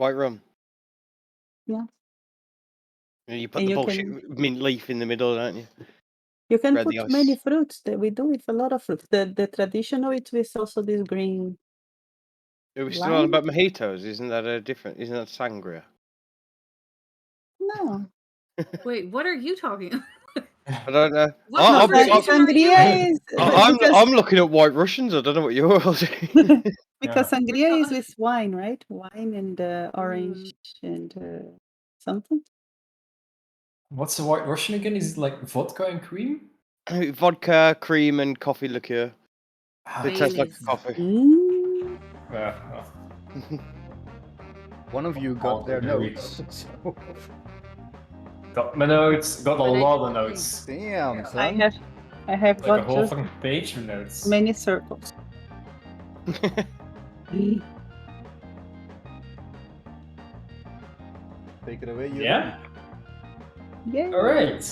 White rum. Yeah. And you put And the you bullshit can mint leaf in the middle, don't you? Spread the put many ice. fruits. That we do with a lot of fruits. The traditional it's with also this green Are we still on lime. about mojitos? Isn't that a different? Isn't that sangria? No. Wait, what are you talking? I don't know. What No, conversation are you sangria in? is I'm looking at White Russians. I don't know what you're all doing. because We're sangria is ta- with wine, right? Wine and orange and something. What's the White Russian again? Is it like vodka and cream? Vodka, cream, and coffee liqueur. They taste like Baileys. coffee. Mm. Yeah. One of you got their notes. So. Got my notes. Got a But I lot didn't of notes. Damn, son. I have Like a got whole just fucking page of notes. many circles. Take it away, you. Yeah? Yeah. Alright.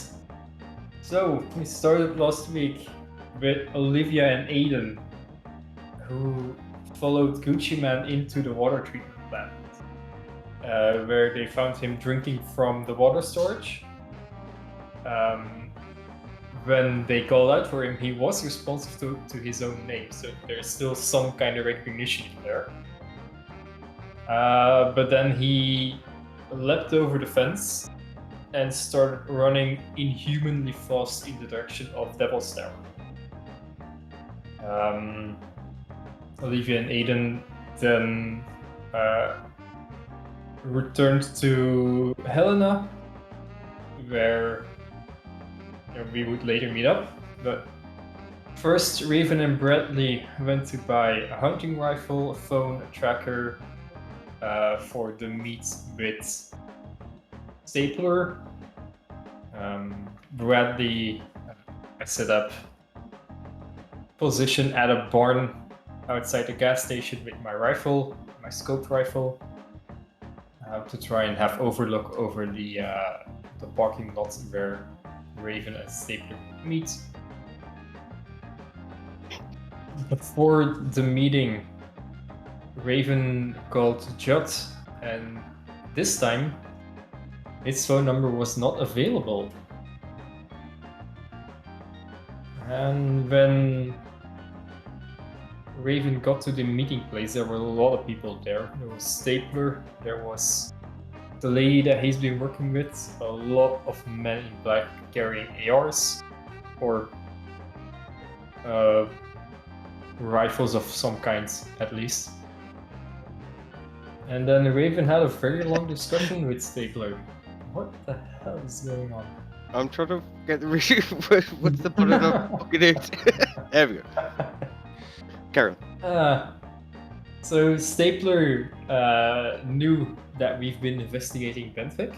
So, we started last week with Olivia and Aiden, who followed Gucci Man into the water treatment plant, where they found him drinking from the water storage. When they called out for him, he was responsive to his own name, so there's still some kind of recognition there. But then he leapt over the fence and started running inhumanly fast in the direction of Devil's Tower. Olivia and Aiden then returned to Helena, where we would later meet up. But first, Raven and Bradley went to buy a hunting rifle, a phone, a tracker for the meet with Stapler. Bradley set up position at a barn outside the gas station with my rifle, my scoped rifle, to try and have overlook over the parking lot where Raven and Stapler meet. Before the meeting, Raven called Judd, and this time his phone number was not available. And when Raven got to the meeting place, there were a lot of people there. There was Stapler, there was the lady that he's been working with, a lot of men in black carrying ARs or rifles of some kind, at least. And then Raven had a very long discussion with Stapler. What the hell is going on? I'm trying to get the what's the button of fucking it? There we go. Carry on. So Stapler knew that we've been investigating Benfic.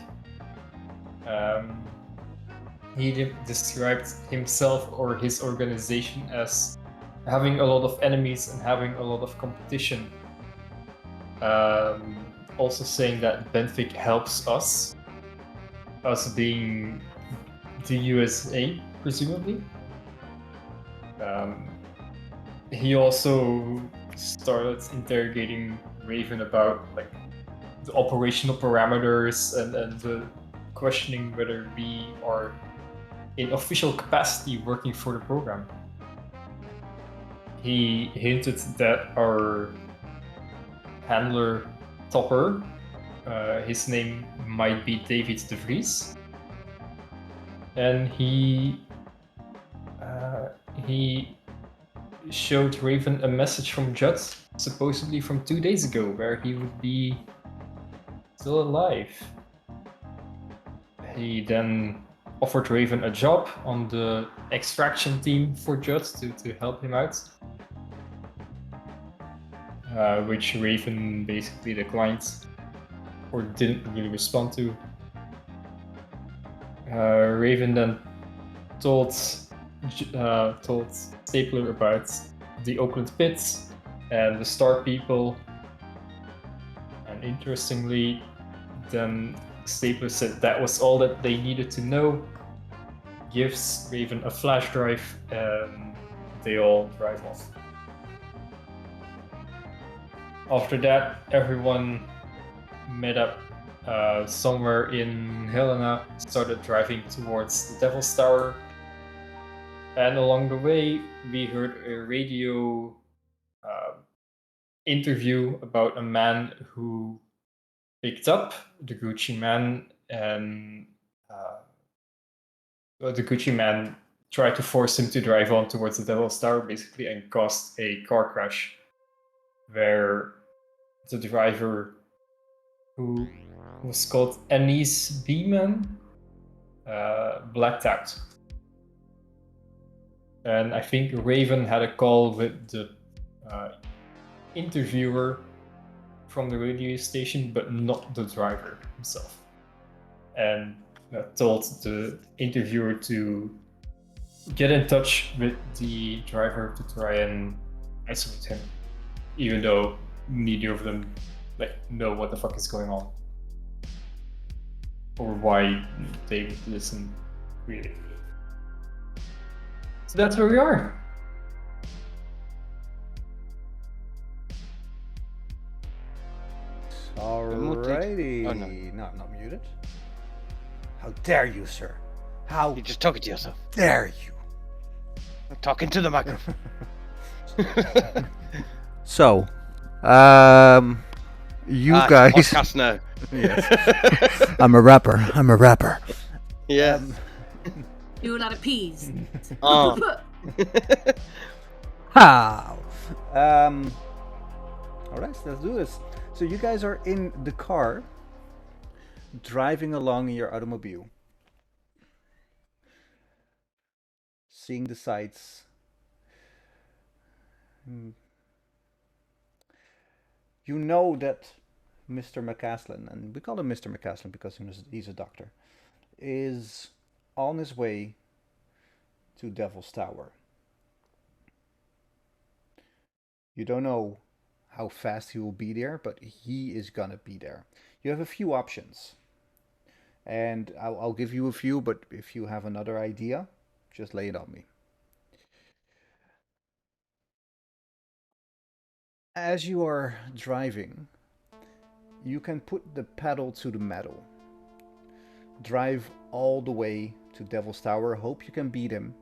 He described himself or his organization as having a lot of enemies and having a lot of competition. Also saying that Benfic helps us being the USA, presumably. He also started interrogating Raven about like the operational parameters and questioning whether we are in official capacity working for the program. He hinted that our handler Topper, his name might be David de Vries, and he showed Raven a message from Judd, supposedly from 2 days ago, where he would be still alive. He then offered Raven a job on the extraction team for Judd to help him out, which Raven basically declined or didn't really respond to. Raven then told Stapler about the Oakland pits and the Star People, and interestingly, then Stapler said that was all that they needed to know, gives Raven a flash drive, and they all drive off. After that, everyone met up somewhere in Helena, started driving towards the Devil's Tower, and along the way we heard a radio interview about a man who picked up the Gucci man, and the Gucci man tried to force him to drive on towards the Devil's Tower, basically, and caused a car crash where the driver, who was called Anise Beeman, blacked out. And I think Raven had a call with the interviewer from the radio station, but not the driver himself. And told the interviewer to get in touch with the driver to try and isolate him, even though neither of them know what the fuck is going on or why they would listen, really. So that's where we are. Alrighty. Oh, no. No, I'm not muted. How dare you, sir? How You're just talking to yourself. dare you? I'm talking to the microphone. So, you It's a guys. podcast now. Yes. I'm a rapper. Yeah. Do a lot of peas. Oh. How? Alright, so let's do this. So you guys are in the car, driving along in your automobile, seeing the sights. You know that Mr. McCaslin, and we call him Mr. McCaslin because he's a doctor, is on his way to Devil's Tower. You don't know how fast he will be there, but he is gonna be there. You have a few options, and I'll give you a few, but if you have another idea, just lay it on me. As you are driving, you can put the pedal to the metal. Drive all the way to Devil's Tower, hope you can beat him,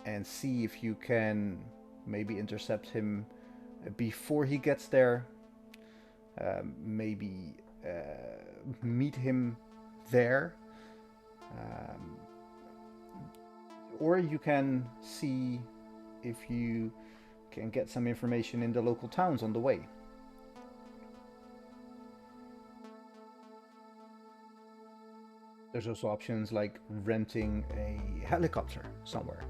and see if you can maybe intercept him before he gets there. Maybe meet him there. Or you can see if you can get some information in the local towns on the way. There's also options like renting a helicopter somewhere.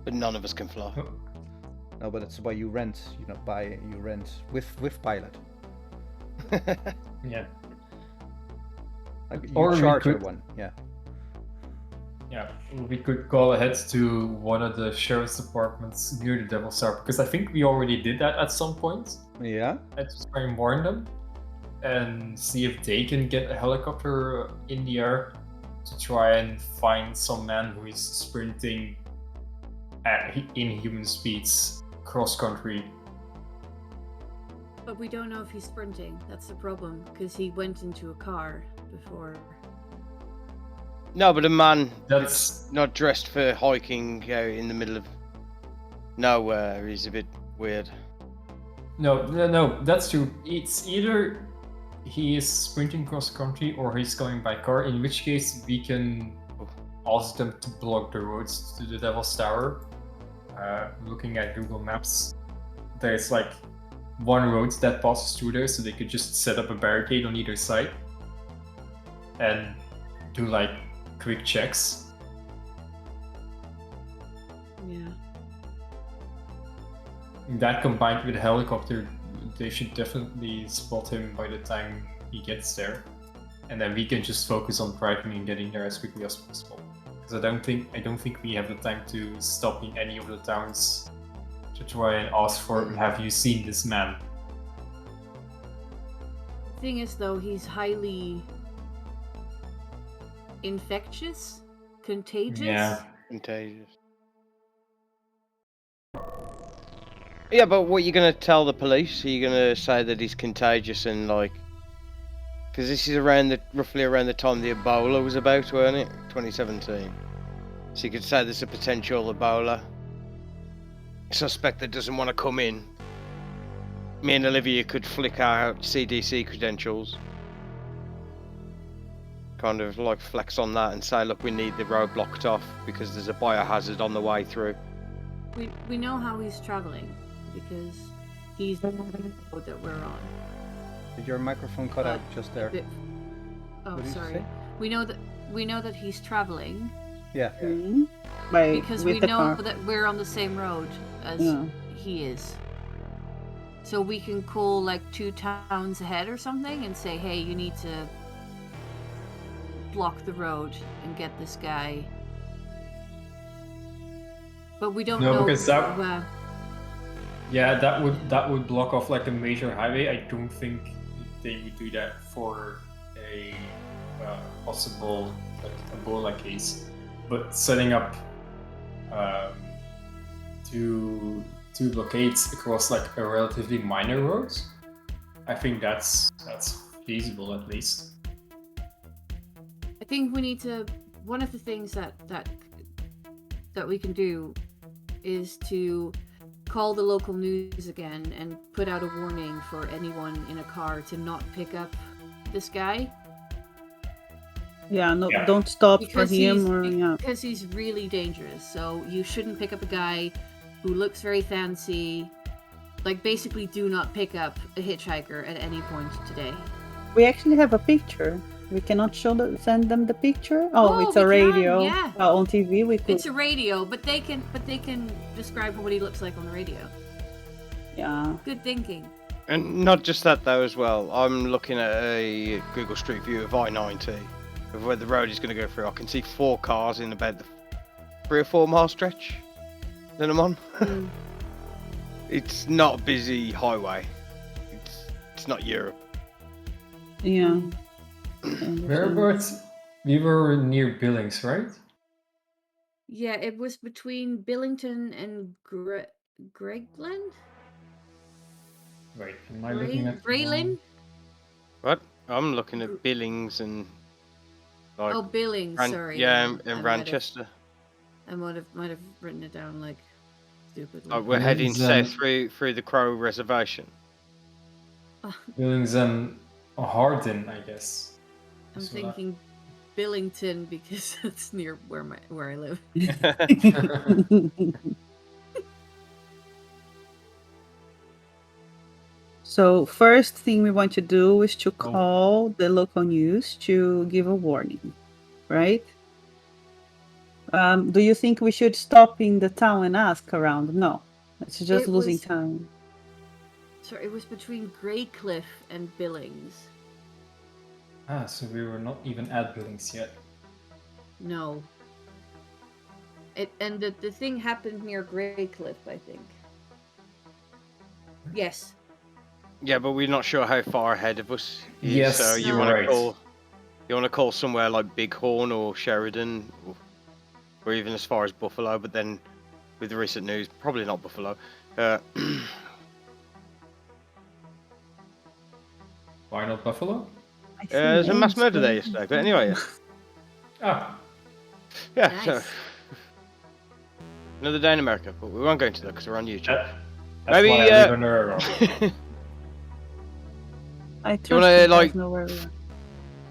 But none of us can fly. No, but that's why you rent. You rent with pilot. Yeah. Like you Or we charter could- one. Yeah. Yeah, we could call ahead to one of the sheriff's departments near the Devil's Tower, because I think we already did that at some point. Yeah. And to try and warn them and see if they can get a helicopter in the air to try and find some man who is sprinting at inhuman speeds cross country. But we don't know if he's sprinting. That's the problem, because he went into a car before. No, but a man That's not dressed for hiking in the middle of nowhere is a bit weird. no, that's true. It's either he is sprinting cross country or he's going by car, in which case we can ask them to block the roads to the Devil's Tower. Looking at Google Maps, there's like one road that passes through there, so they could just set up a barricade on either side and do like quick checks. Yeah. That combined with a helicopter, they should definitely spot him by the time he gets there, and then we can just focus on driving and getting there as quickly as possible. Because I don't think we have the time to stop in any of the towns to try and ask for, have you seen this man? The thing is, though, he's highly infectious, contagious. Yeah. Contagious. Yeah, but what are you gonna tell the police? Are you gonna say that he's contagious and like? Because this is roughly around the time the Ebola was about, weren't it? 2017. So you could say there's a potential Ebola suspect that doesn't want to come in. Me and Olivia could flick our CDC credentials. Kind of like flex on that and say, look, we need the road blocked off because there's a biohazard on the way through. We know how he's traveling because he's the road that we're on. Did your microphone cut out just there? Oh, What did you sorry. say? We know that he's traveling Yeah. because we with the know car. that we're on the same road as Yeah. he is. So we can call like 2 towns ahead or something and say, hey, you need to block the road and get this guy. But we don't No, know. because yeah, that would block off like a major highway. I don't think they would do that for a possible like Ebola case. But setting up two blockades across like a relatively minor road, I think that's feasible at least. I think we need to. One of the things that we can do is to call the local news again and put out a warning for anyone in a car to not pick up this guy. Yeah, no, Yeah. don't stop Because for him or yeah. because he's really dangerous. So you shouldn't pick up a guy who looks very fancy. Like basically, do not pick up a hitchhiker at any point today. We actually have a picture. We cannot send them the picture. Oh, it's we a can, radio. yeah. On TV we could. It's a radio, but they can describe what he looks like on the radio. Yeah. Good thinking. And not just that though as well. I'm looking at a Google Street View of I-90, of where the road is going to go through. I can see 4 cars in about the 3 or 4 mile stretch that I'm on. Mm. It's not a busy highway. It's not Europe. Yeah. Whereabouts? We were near Billings, right? Yeah, it was between Billington and Gregland? Wait, am I looking at the wrong- Graylin? What? I'm looking at Billings and like Oh, Billings, sorry. yeah, I in might have- Manchester. I might have written it down like stupidly. Like we're heading Billings, south through the Crow Reservation. Billings and Hardin, I guess. I'm So thinking Billington because it's near where I live. So first thing we want to do is to call the local news to give a warning, right? Do you think we should stop in the town and ask around? No, it's just It losing was- time. Sorry, it was between Greycliff and Billings. So we were not even at Billings yet. No. And the thing happened near Greycliff, I think. Yes. Yeah, but we're not sure how far ahead of us. he is, Yes, so you you're want right. to call somewhere like Bighorn or Sheridan, or even as far as Buffalo. But then, with the recent news, probably not Buffalo. Why not Buffalo? I see There's a mass names, murder there right? yesterday. But anyway, Ah, yeah. So Nice. another day in America, but we won't go into that because we're on YouTube. that's Maybe, why I live on a railroad. I trust wanna, you guys like- know where we are.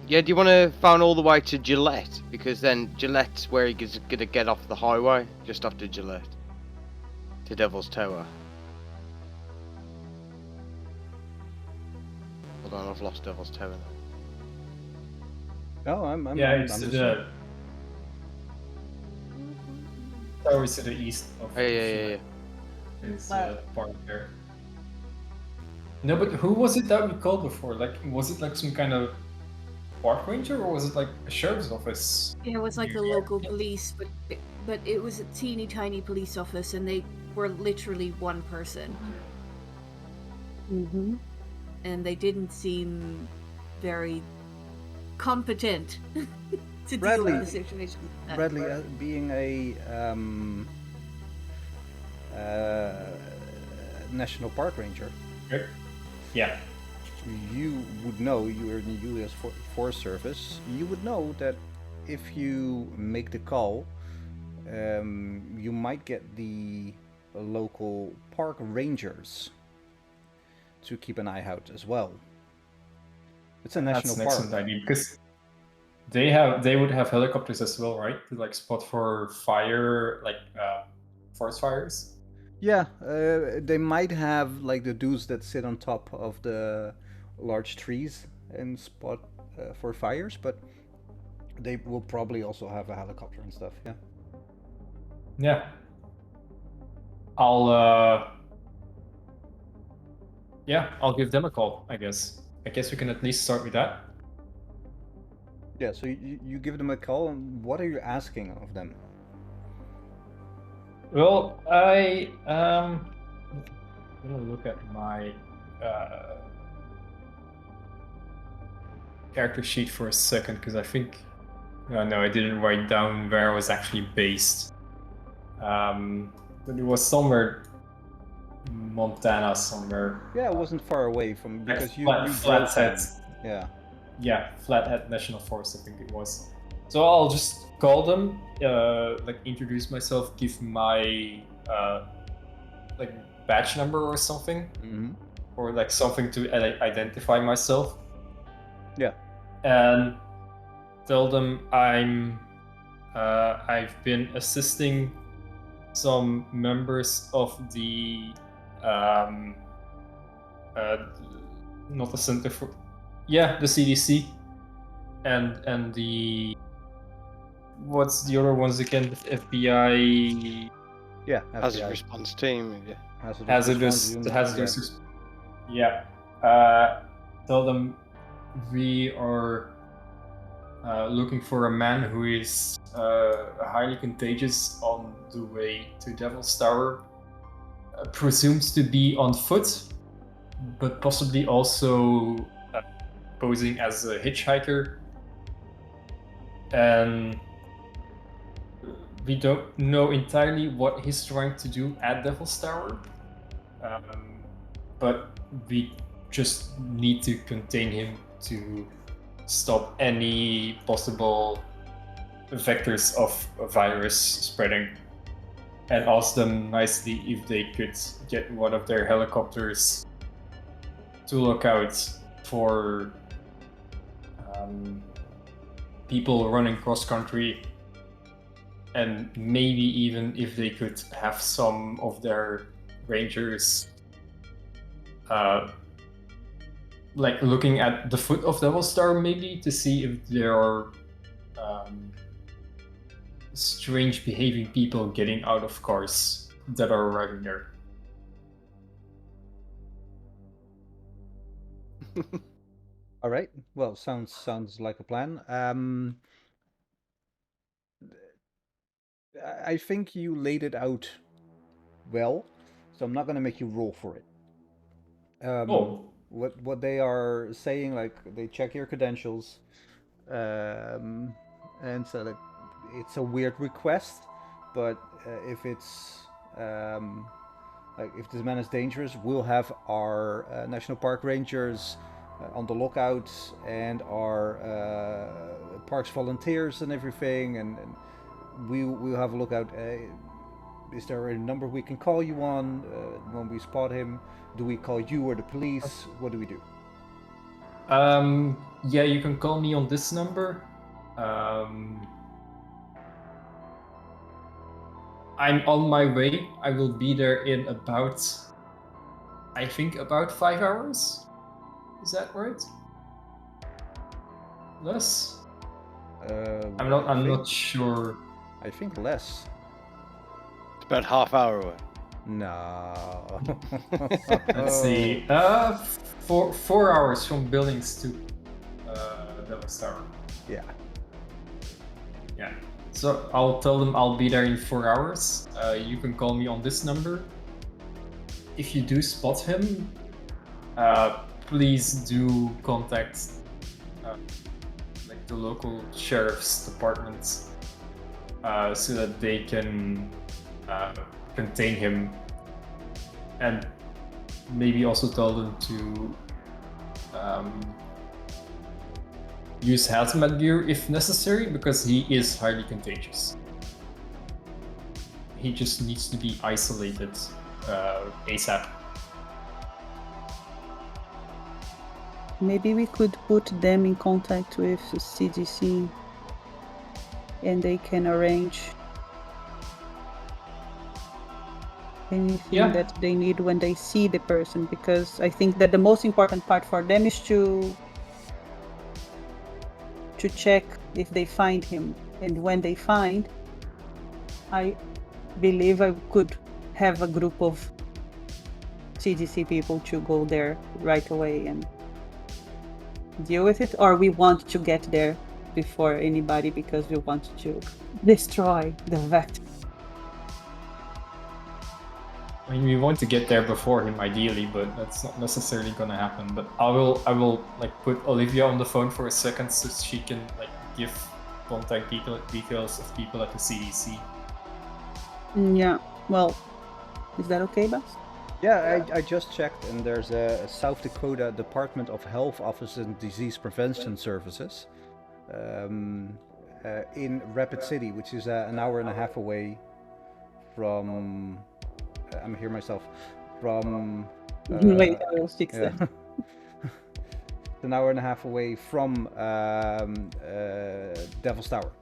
Yeah, do you want to phone all the way to Gillette? Because then Gillette's where he's going to get off the highway, just after Gillette, to Devil's Tower. Hold on, I've lost Devil's Tower now. Oh, I'm Yeah, I'm it's to listening. the tower is to the east of. Oh, yeah. It's part there. No, but who was it that we called before? Like, was it like some kind of park ranger, or was it like a sheriff's office? Yeah, it was like the Yeah. local police, but it was a teeny tiny police office, and they were literally one person, Mm-hmm. and they didn't seem very competent to Bradley- deal with the situation. Bradley, being a National Park Ranger, Okay. Yeah. you would know, you're in the U.S. Forest Service, you would know that if you make the call, you might get the local park rangers to keep an eye out as well. It's a national That's an park. excellent idea because they would have helicopters as well, right? To like spot for fire, like forest fires. Yeah, they might have like the dudes that sit on top of the large trees and spot for fires, but they will probably also have a helicopter and stuff. Yeah. Yeah. I'll give them a call, I guess. I guess we can at least start with that. Yeah. So you give them a call, and what are you asking of them? Well, I'm gonna look at my character sheet for a second because I think no, I didn't write down where I was actually based. But it was somewhere Montana somewhere. Yeah, it wasn't far away from because you Flathead. Yeah. Yeah, Flathead National Forest, I think it was. So I'll just call them, like introduce myself, give my like badge number or something, or like something to identify myself. Yeah. And tell them I've been assisting some members of the not the Center for the CDC and the what's the other ones again? The FBI. Yeah. Hazard response team. Yeah. Hazardous. Yeah. Tell them we are looking for a man who is highly contagious on the way to Devil's Tower. Presumes to be on foot, but possibly also posing as a hitchhiker. And we don't know entirely what he's trying to do at Devil's Tower, but we just need to contain him to stop any possible vectors of a virus spreading, and ask them nicely if they could get one of their helicopters to look out for people running cross country, and maybe even if they could have some of their rangers like looking at the foot of Devil's Tower, maybe to see if there are strange behaving people getting out of cars that are arriving there. All right. Well, sounds like a plan. I think you laid it out well, so I'm not gonna make you roll for it. What they are saying, like they check your credentials, and so like it's a weird request, but if it's like if this man is dangerous, we'll have our national park rangers on the lookout and our parks volunteers and everything, and we'll have a lookout. Is there a number we can call you on when we spot him? Do we call you or the police? What do we do? Yeah, you can call me on this number. I'm on my way. I will be there in about 5 hours. Is that right? Less? I'm not sure. I think less. It's about half-hour away. No. Let's see. 4 hours from Billings to Devil's Tower. Yeah. Yeah. So I'll tell them I'll be there in 4 hours. You can call me on this number. If you do spot him, please do contact like the local sheriff's department so that they can contain him. And maybe also tell them to use hazmat gear if necessary, because he is highly contagious. He just needs to be isolated ASAP. Maybe we could put them in contact with the CDC and they can arrange anything Yeah. that they need when they see the person, because I think that the most important part for them is to check if they find him, and when they find, I believe I could have a group of CDC people to go there right away and deal with it, or we want to get there before anybody because we want to destroy the vector. I mean, we want to get there before him ideally, but that's not necessarily gonna happen. But I will like put Olivia on the phone for a second so she can like give contact details of people at the CDC. Yeah, well, is that okay, Bas? Yeah, I just checked, and there's a South Dakota Department of Health Office and Disease Prevention Services in Rapid City, which is an hour and a half away from. I'm here myself. From. Wait, I will fix Yeah. that. It's an hour and a half away from Devil's Tower.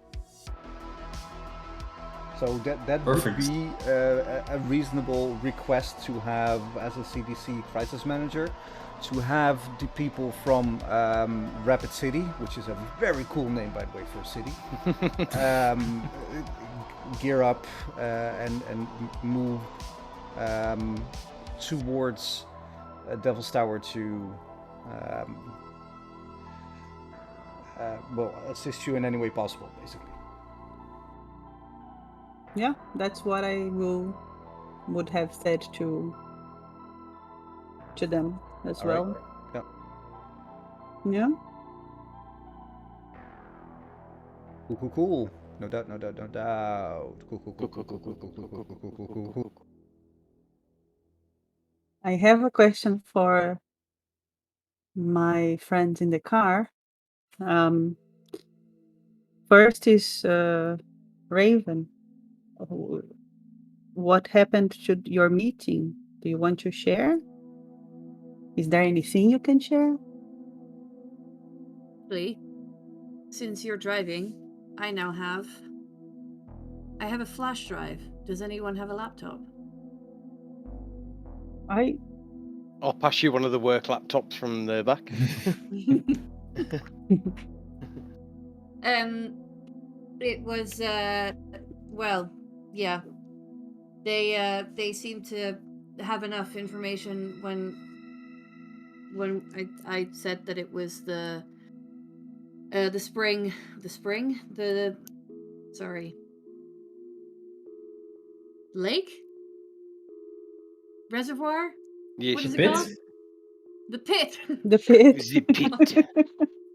So that would Perfect. be a reasonable request to have as a CDC crisis manager, to have the people from Rapid City, which is a very cool name, by the way, for a city, gear up and move towards Devil's Tower to well, assist you in any way possible, basically. Yeah, that's what I would have said to them as All right. well. Yeah. Yeah. Cool. No doubt. Cool. I have a question for my friends in the car. First is Raven. What happened to your meeting? Do you want to share? Is there anything you can share? Actually, since you're driving, I have a flash drive. Does anyone have a laptop? I'll pass you one of the work laptops from the back. It was well, yeah. They seem to have enough information when I said that it was the lake reservoir. Yes, What is it Pit? called? The pit. The pit. the pit.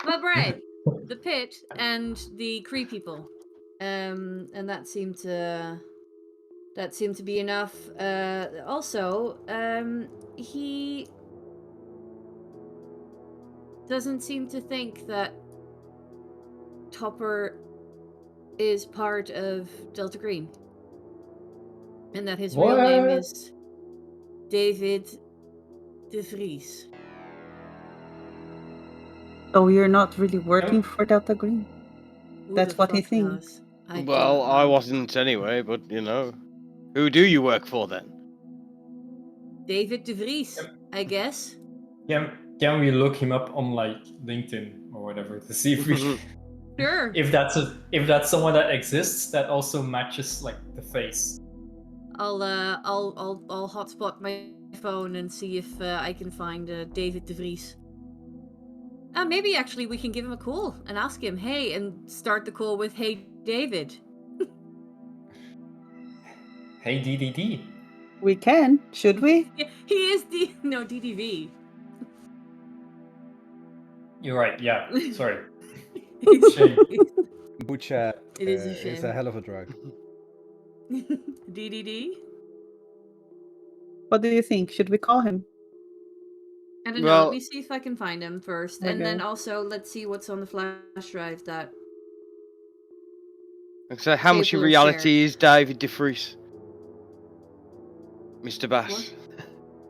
My brain. The pit and the Cree people. And that seemed to be enough. Also, he doesn't seem to think that Topper is part of Delta Green, and that his real name What? is David de Vries. So you're not really working for Delta Green? Who That's the what he fuck thinks. knows? I Well, don't I know. wasn't anyway, but you know. Who do you work for then? David de Vries, I guess. Can we look him up on like LinkedIn or whatever to see if we Sure. if that's someone that exists that also matches like the face? I'll hotspot my phone and see if I can find David de Vries. Maybe actually we can give him a call and ask him, hey, and start the call with, hey, David. Hey DDD. We can. Should we? Yeah, he is DDV. You're right. Yeah. Sorry. It's- Shame. Bucha It is a is shame. a hell of a drug. DDD? What do you think? Should we call him? I don't know. Well- Let me see if I can find him first, and then Okay. also let's see what's on the flash drive that. So how much in Stapler reality shared. is David DeFries? Mr. Bass.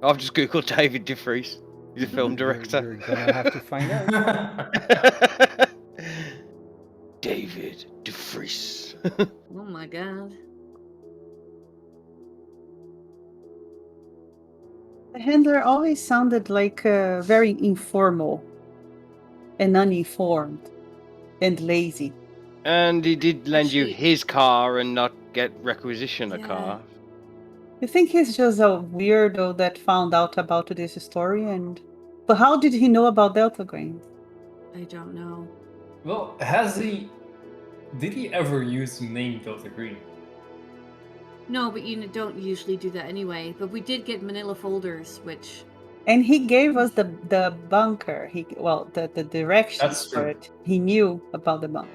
What? I've just googled David DeFries. He's a film director. You're gonna have to find out. David DeFries. Oh my god. The handler always sounded like very informal and uninformed and lazy. And he did lend you Actually- his car and not get requisition a Yeah. car. You think he's just a weirdo that found out about this story and... But how did he know about Delta Green? I don't know. Well, did he ever use the name Delta Green? No, but you don't usually do that anyway. But we did get manila folders, which And he gave us the bunker. The directions That's for true. it. He knew about the bunker.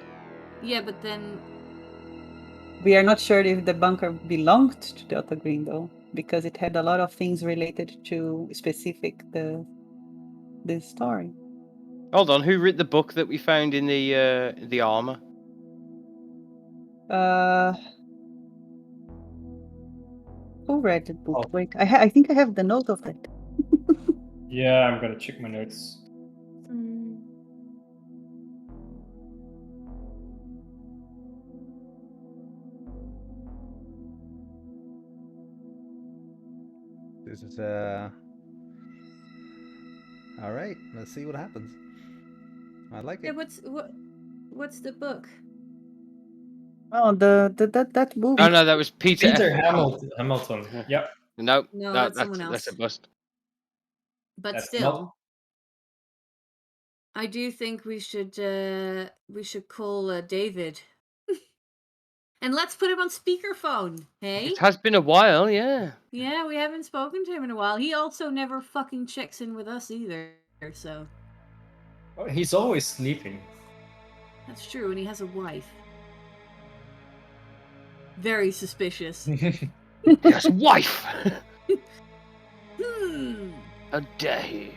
yeah, but then We are not sure if the bunker belonged to Delta Green though, because it had a lot of things related to specific the story. Hold on, who wrote the book that we found in the armor? Who read the book? Oh. Wait, I think I have the note of that. Yeah, I'm gonna check my notes. This is all right. Let's see what happens. I like yeah, it. what's the book? Oh, that movie. Oh no, that was Peter. Peter F. Hamilton. Yep. No, No, that- that's someone That's a else. bust. But That's still, not- I do think we should call David. And let's put him on speakerphone, hey? It has been a while, yeah. Yeah, we haven't spoken to him in a while. He also never fucking checks in with us either, so Oh, he's always sleeping. that's true, and he has a wife. Very suspicious. Yes, wife. Hmm. A day.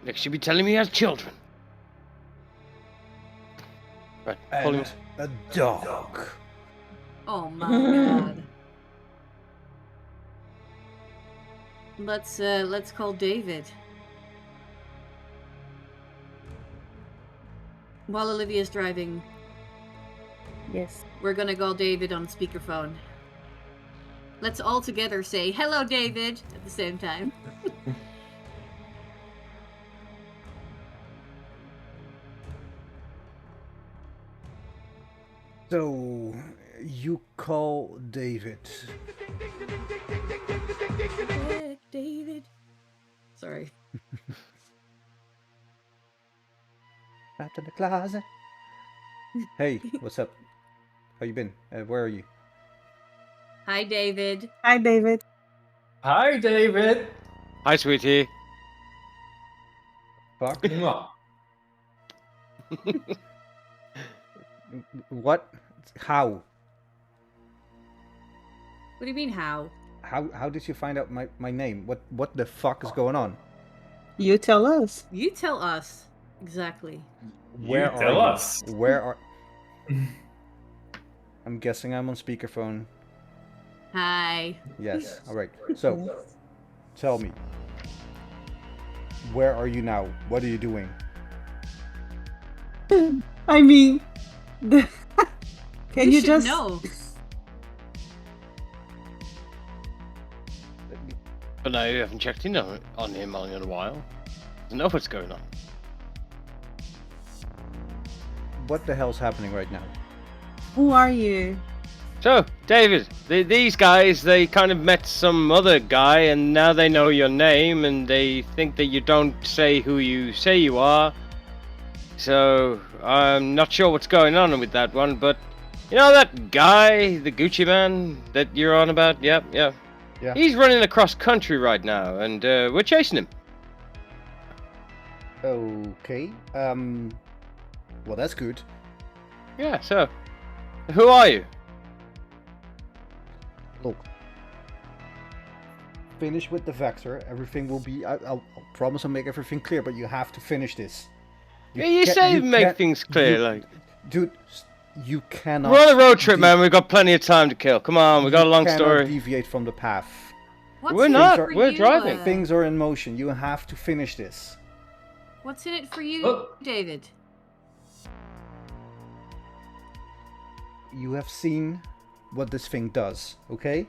Next, she'll be telling me he has children. Right, pull him. And a dog. Oh my god. Let's call David. While Olivia's driving, Yes. we're gonna call David on speakerphone. Let's all together say, "Hello, David," at the same time. So you call David. Yeah, David. Sorry. Trapped in the closet. Hey, what's up? How you been? Where are you? Hi, David. Hi, David. Hi, David. Hi, sweetie. Fuck. Mwah. What? How? What do you mean, how? How did you find out my name? What the fuck is going on? You tell us. You tell us. Exactly. Where You tell are us. you? Where are? I'm guessing I'm on speakerphone. Hi. Yes. All right. So, tell me. Where are you now? What are you doing? I mean, can you should just know? But no, you haven't checked in on him in a while. Doesn't know what's going on. What the hell's happening right now? Who are you? So, David, these guys, they kind of met some other guy, and now they know your name, and they think that you don't say who you say you are. So, I'm not sure what's going on with that one, but you know that guy, the Gucci man that you're on about? Yep. Yeah. He's running across country right now, and we're chasing him. Okay. Well, that's good. Yeah, so, who are you? Look. finish with the vector, everything will be. I'll promise I'll make everything clear, but you have to finish this. Yeah, you say make can't- things clear, you- like. dude. You cannot. We're on a road trip, man. We've got plenty of time to kill. Come on, we got a long You cannot story. deviate from the path. What's We're in it not, for we're you, driving. Things are in motion. You have to finish this. What's in it for you, Oh. David? You have seen what this thing does, okay?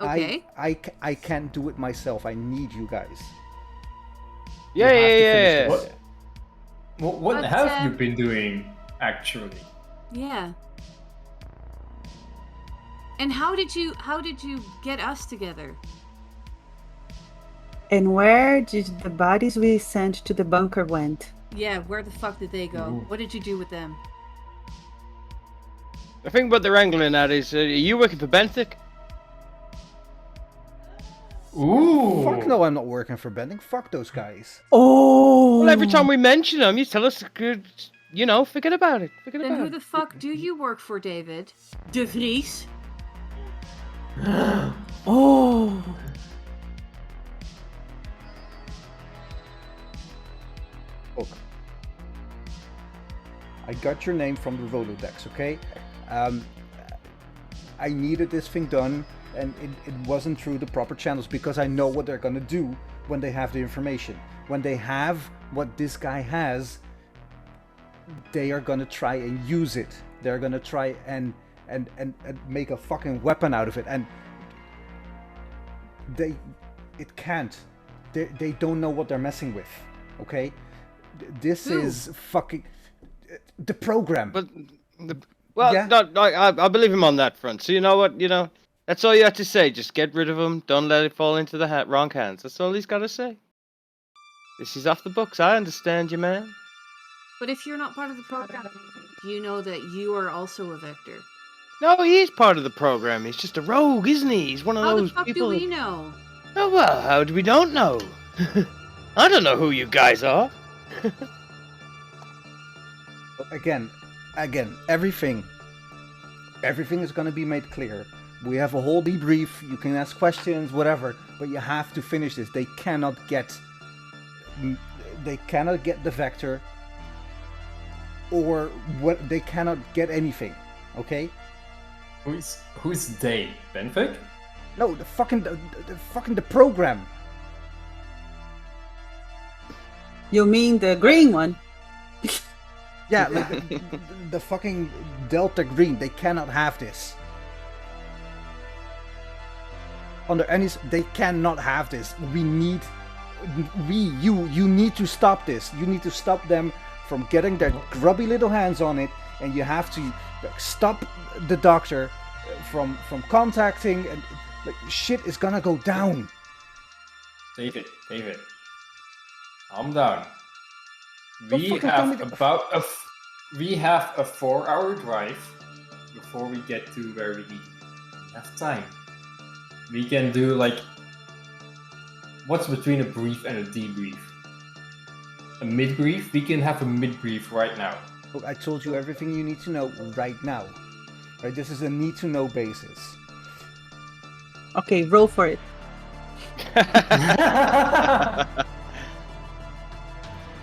Okay. I can't do it myself. I need you guys. Yeah, You have to yeah, finish yeah. this. What But, have you been doing, actually? Yeah. And how did you get us together? And where did the bodies we sent to the bunker went? Yeah, where the fuck did they go? Ooh. What did you do with them? I think what they're angling at is, are you working for Benthic? Ooh. Fuck no, I'm not working for Bending. Fuck those guys. Oh! Well, every time we mention them, you tell us, you know, forget about it. Forget Then about who it. the fuck do you work for, David? De Vries? Oh! Look, I got your name from the Rolodex, okay? I needed this thing done, and it wasn't through the proper channels because I know what they're gonna do when they have the information. When they have what this guy has, they are gonna try and use it. They're gonna try and make a fucking weapon out of it, and it can't. They don't know what they're messing with, okay? This Who? is fucking the program. But, well, Yeah. no, I believe him on that front. So you know what, you know, that's all you have to say. Just get rid of him. Don't let it fall into the wrong hands. That's all he's got to say. This is off the books. I understand you, man. But if you're not part of the program, you know that you are also a vector. No, he is part of the program. He's just a rogue, isn't he? He's one of How the those fuck people. do we know? Oh well, how do we don't know? I don't know who you guys are. Again, everything is going to be made clear. We have a whole debrief. You can ask questions, whatever, but you have to finish this. They cannot get the vector, or what. They cannot get anything. Okay? Who's they? Benfic? No, the fucking program. You mean the green one? Yeah, like the fucking Delta Green. They cannot have this. Under any, they cannot have this. You need to stop this. You need to stop them from getting their grubby little hands on it, and you have to stop the doctor from contacting, and like shit is gonna go down. David, calm down. Don't We fucking tell me have that- we have a 4-hour drive before we get to where we need to be. We have time. We can do like, what's between a brief and a debrief? A mid-brief? We can have a mid-brief right now. Look, I told you everything you need to know right now. Right, this is a need to know basis. Okay, roll for it.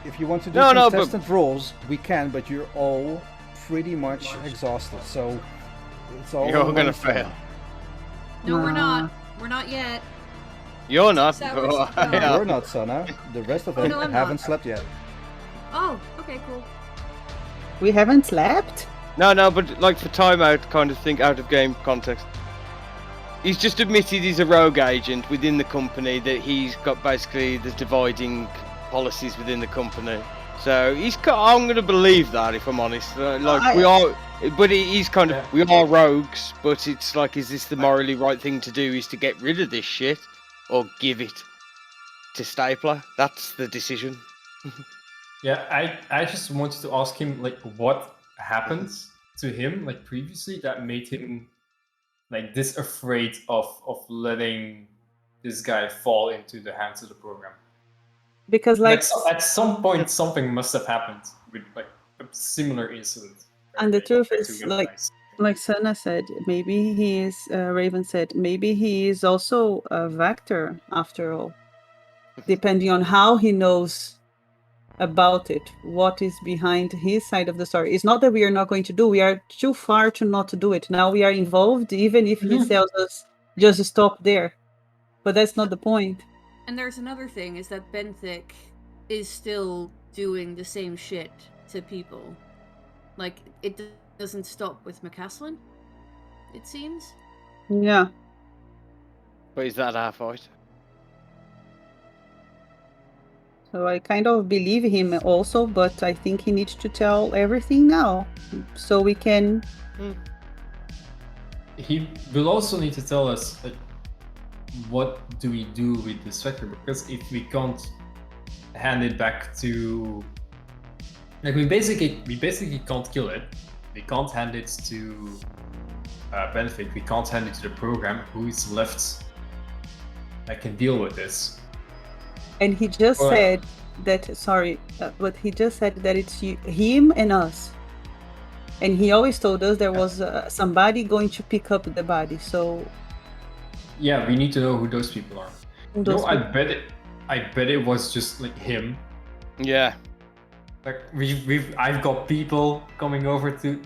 If you want to do No, but- contestant roles, we can, but you're all pretty much exhausted, so it's all. You're all on gonna one thing. fail. No, we're Nah. not. We're not yet. You're not. 6 hours to go. Yeah. You're not, Sana. The rest of Oh, them no, I'm haven't not. slept yet. Oh, okay, cool. We haven't slept? No, but like for timeout kind of thing, out of game context. He's just admitted he's a rogue agent within the company, that he's got basically the dividing policies within the company. So I'm going to believe that, if I'm honest. Like we are, but he's kind of, we are rogues, but it's like, is this the morally right thing to do? Is to get rid of this shit, or give it to Stapler? That's the decision. Yeah, I just wanted to ask him like what happened to him like previously that made him like this afraid of letting this guy fall into the hands of the program. Because like At some point something must have happened with like a similar incident. And the truth Two is, young like, guys. Like Sana said, maybe he is. Raven said, maybe he is also a Vector after all. Depending on how he knows about it, what is behind his side of the story. It's not that we are not going to do. We are too far to not to do it. Now we are involved, even if he tells us just stop there. But that's not the point. And there's another thing, is that Benthic is still doing the same shit to people. Like, it doesn't stop with McCaslin, it seems. Yeah. But is that our fight? So I kind of believe him also, but I think he needs to tell everything now, so we can. He will also need to tell us, like, what do we do with this Vector? Because if we can't hand it back to, like, we basically can't kill it. We can't hand it to Benefit. We can't hand it to the program. Who is left that can deal with this? And he just said that. Sorry, but he just said that it's him and us. And he always told us there was somebody going to pick up the body. So yeah, we need to know who those people are. I bet it was just like him. Yeah. Like I've got people coming over to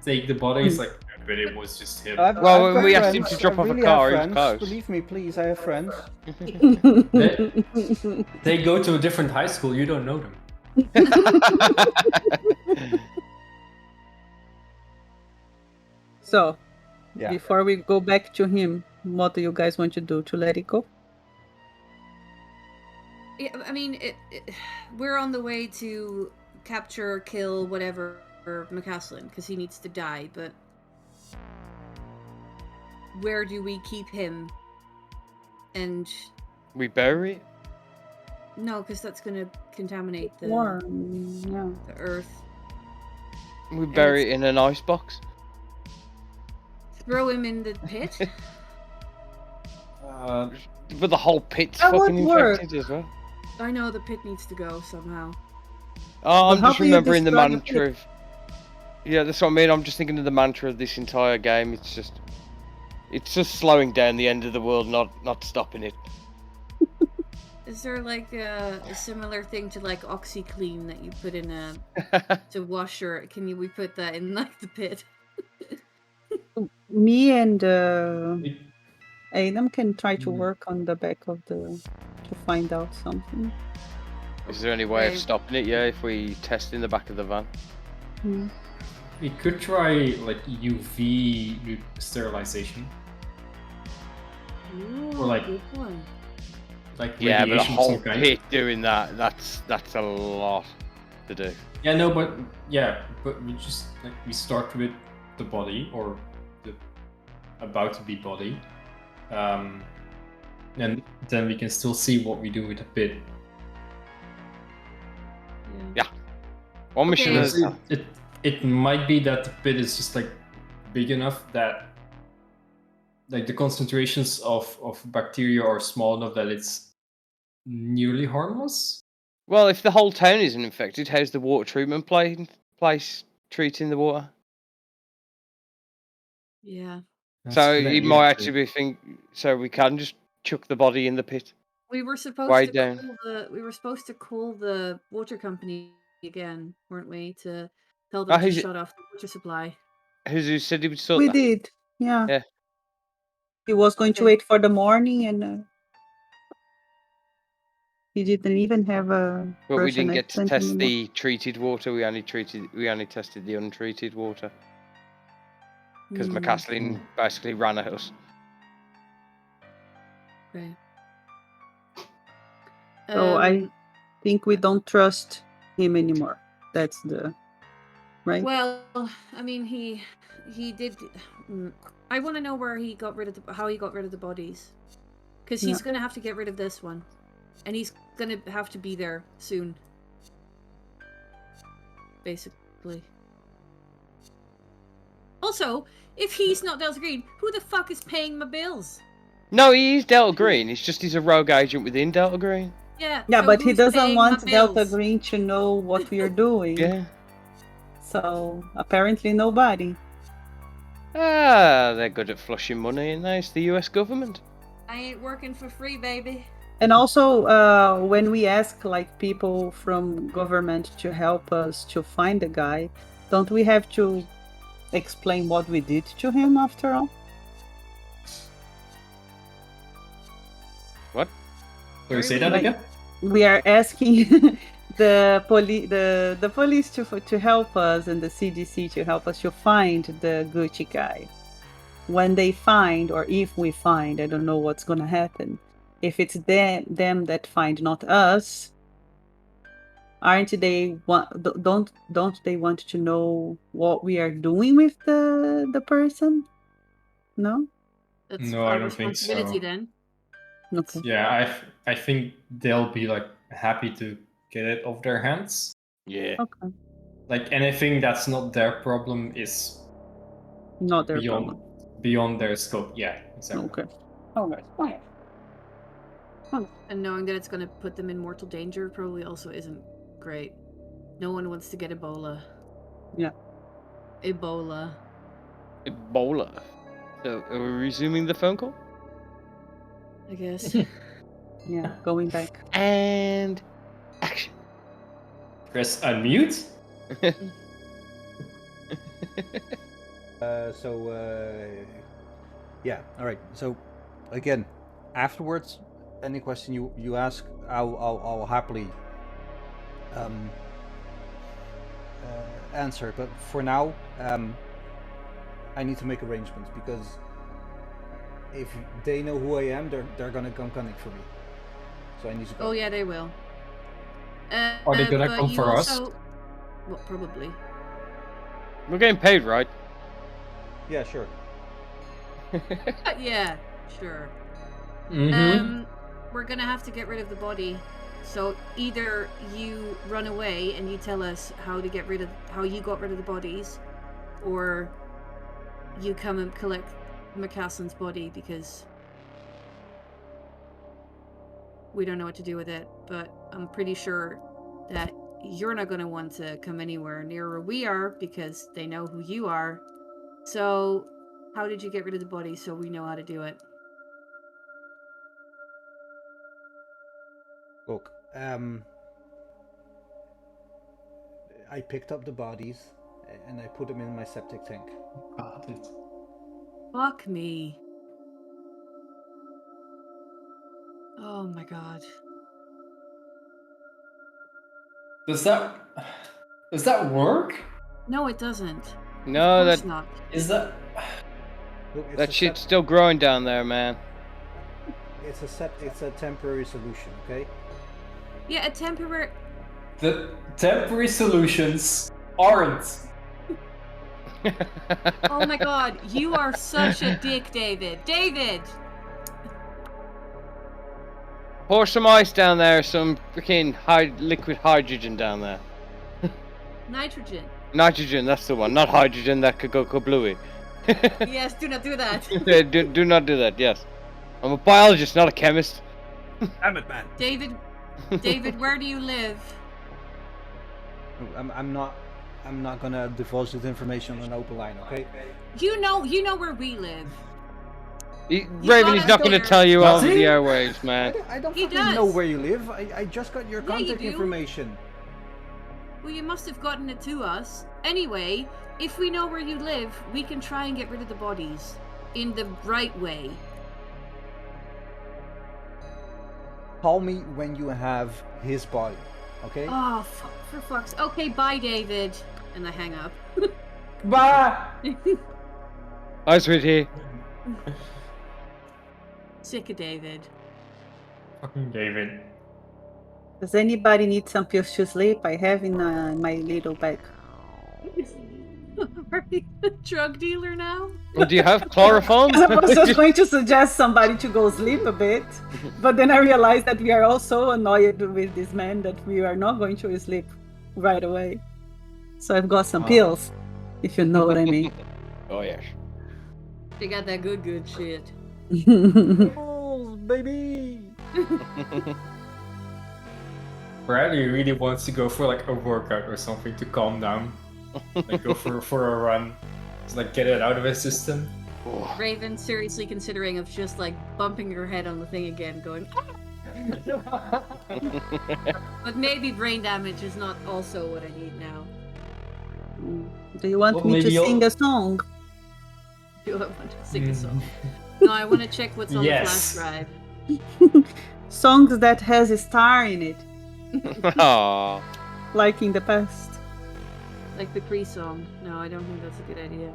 take the bodies. Like I bet it was just him. Well, when we asked him to drop off a car, he was close. Believe me, please, I have friends. They go to a different high school. You don't know them. So, before we go back to him, what do you guys want to do? To let it go? Yeah, I mean, we're on the way to capture, kill, whatever, McCaslin, because he needs to die, but where do we keep him? And we bury it? No, because that's going to contaminate the earth. We bury it in an ice box? Throw him in the pit? But the whole pit's fucking infected as well. I know, the pit needs to go somehow. Oh, I'm just remembering the mantra of... Yeah, that's what I mean. I'm just thinking of the mantra of this entire game. It's just slowing down the end of the world, not stopping it. Is there like a similar thing to like OxyClean that you put in to wash your? We put that in like the pit? Me and Adam can try to work on the back of to find out something. Is there any way of stopping it? Yeah, if we test in the back of the van. We could try like UV sterilization. Ooh, or like good one. Like yeah, but a whole pit doing that's a lot to do. Yeah, no, but we just like we start with the body or the about to be body, and then we can still see what we do with the pit. Yeah. One mission is it might be that the pit is just like big enough that like the concentrations of bacteria are small enough that it's nearly harmless. Well, if the whole town isn't infected, how's the water treatment place treating the water? Yeah. So it might actually be a thing. So we can just chuck the body in the pit. We were supposed to call the water company again, weren't we, to tell them to shut off the water supply. Who said he would sort that? We did. Yeah. He was going to wait for the morning, and he didn't even have a. But we didn't get to test the treated water. We only tested the untreated water because McCaslin basically ran at us. Right. So I think we don't trust him anymore. That's the right. Well, I mean, he did. I want to know where he got rid of how he got rid of the bodies, because he's going to have to get rid of this one, and he's going to have to be there soon. Basically. Also, if he's not Delta Green, who the fuck is paying my bills? No, he is Delta Green. He's a rogue agent within Delta Green. Yeah. Yeah, so but he doesn't want Delta bills? Green to know what we are doing. Yeah. So apparently nobody. Ah, they're good at flushing money, and it's the US government. I ain't working for free, baby. And also, when we ask like people from government to help us to find the guy, don't we have to explain what we did to him after all? What? So you say that Like- again? We are asking the police to help us and the CDC to help us to find the Gucci guy. When they find, or if we find, I don't know what's gonna happen. If it's them that find, not us, aren't they don't they want to know what we are doing with the person? No? That's No, our I don't think responsibility so. then. Okay. Yeah, I think they'll be like happy to get it off their hands. Yeah. Okay. Like anything that's not their problem is Not their beyond problem. beyond their scope. Yeah, exactly. Okay. Alright. Okay. And knowing that it's going to put them in mortal danger probably also isn't great. No one wants to get Ebola. Yeah. Ebola. Ebola. So, are we resuming the phone call? I guess. Yeah. Going back. And action. Press unmute. Yeah, all right. So, again, afterwards, any question you ask, I'll happily answer. But for now, I need to make arrangements because if they know who I am, they're gonna come connect for me. So I need to go. Oh yeah, they will. Are they gonna but come you for us? also... Well, probably. We're getting paid, right? Yeah, sure. Yeah, sure. Mm-hmm. We're gonna have to get rid of the body. So either you run away and you tell us how you got rid of the bodies, or you come and collect McCaslin's body because we don't know what to do with it. But I'm pretty sure that you're not gonna want to come anywhere near where we are because they know who you are. So how did you get rid of the body so we know how to do it? Look, I picked up the bodies and I put them in my septic tank. Got it. Fuck me. Oh my god. Does that work? No, it doesn't. No, Of course that not. Is that Look, it's that a shit's still growing down there, man. it's a temporary solution, okay? Yeah, a temporary. the temporary solutions aren't? Oh my god, you are such a dick, David. David! Pour some ice down there, some freaking liquid hydrogen down there. Nitrogen. Nitrogen, that's the one. Not hydrogen, that could go kablooey. Yes, do not do that. do not do that, yes. I'm a biologist, not a chemist. Damn it, man! David, where do you live? I'm not gonna divulge this information on an open line, okay? You know where we live. Raven is not going to there. tell you Does over he? the airwaves, man. I don't He fucking know does. where you live. I just got your Yeah, you contact do. information. Well, you must have gotten it to us. Anyway, if we know where you live, we can try and get rid of the bodies in the right way. Call me when you have his body, okay? Oh, for fuck's... Okay, bye, David. And I hang up. Bah! Hi, sweetie. Sick of David. Fucking David. Does anybody need some pills to sleep? I have in my little bag. Are you a drug dealer now? Well, do you have chloroform? I was just going to suggest somebody to go sleep a bit, but then I realized that we are all so annoyed with this man that we are not going to sleep right away. So I've got some pills, if you know what I mean. Oh, yes. They got that good shit. Oh, baby! Bradley really wants to go for like a workout or something to calm down. Like go for a run. Just like get it out of his system. Oh. Raven seriously considering of just like bumping her head on the thing again, going. But maybe brain damage is not also what I need now. Do you want Well, me to maybe sing you'll- a song? Do I want to sing a song? No, I want to check what's on Yes. the flash drive. Songs that has a star in it, Aw. like in the past. Like the Cree song. No, I don't think that's a good idea.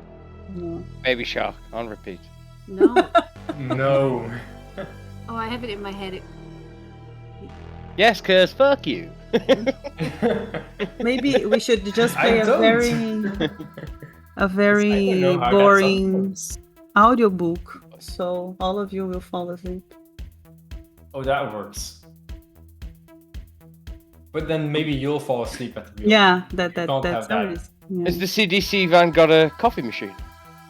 No. Baby Shark on repeat. No. No. Oh, I have it in my head. Yes, cuz fuck you. Maybe we should just I play a don't. very I don't very know how that boring song goes. audiobook, so all of you will fall asleep. Oh, that works. But then maybe you'll fall asleep at the wheel. Yeah, Don't that's have how that. it is. Yeah. Has the CDC van got a coffee machine?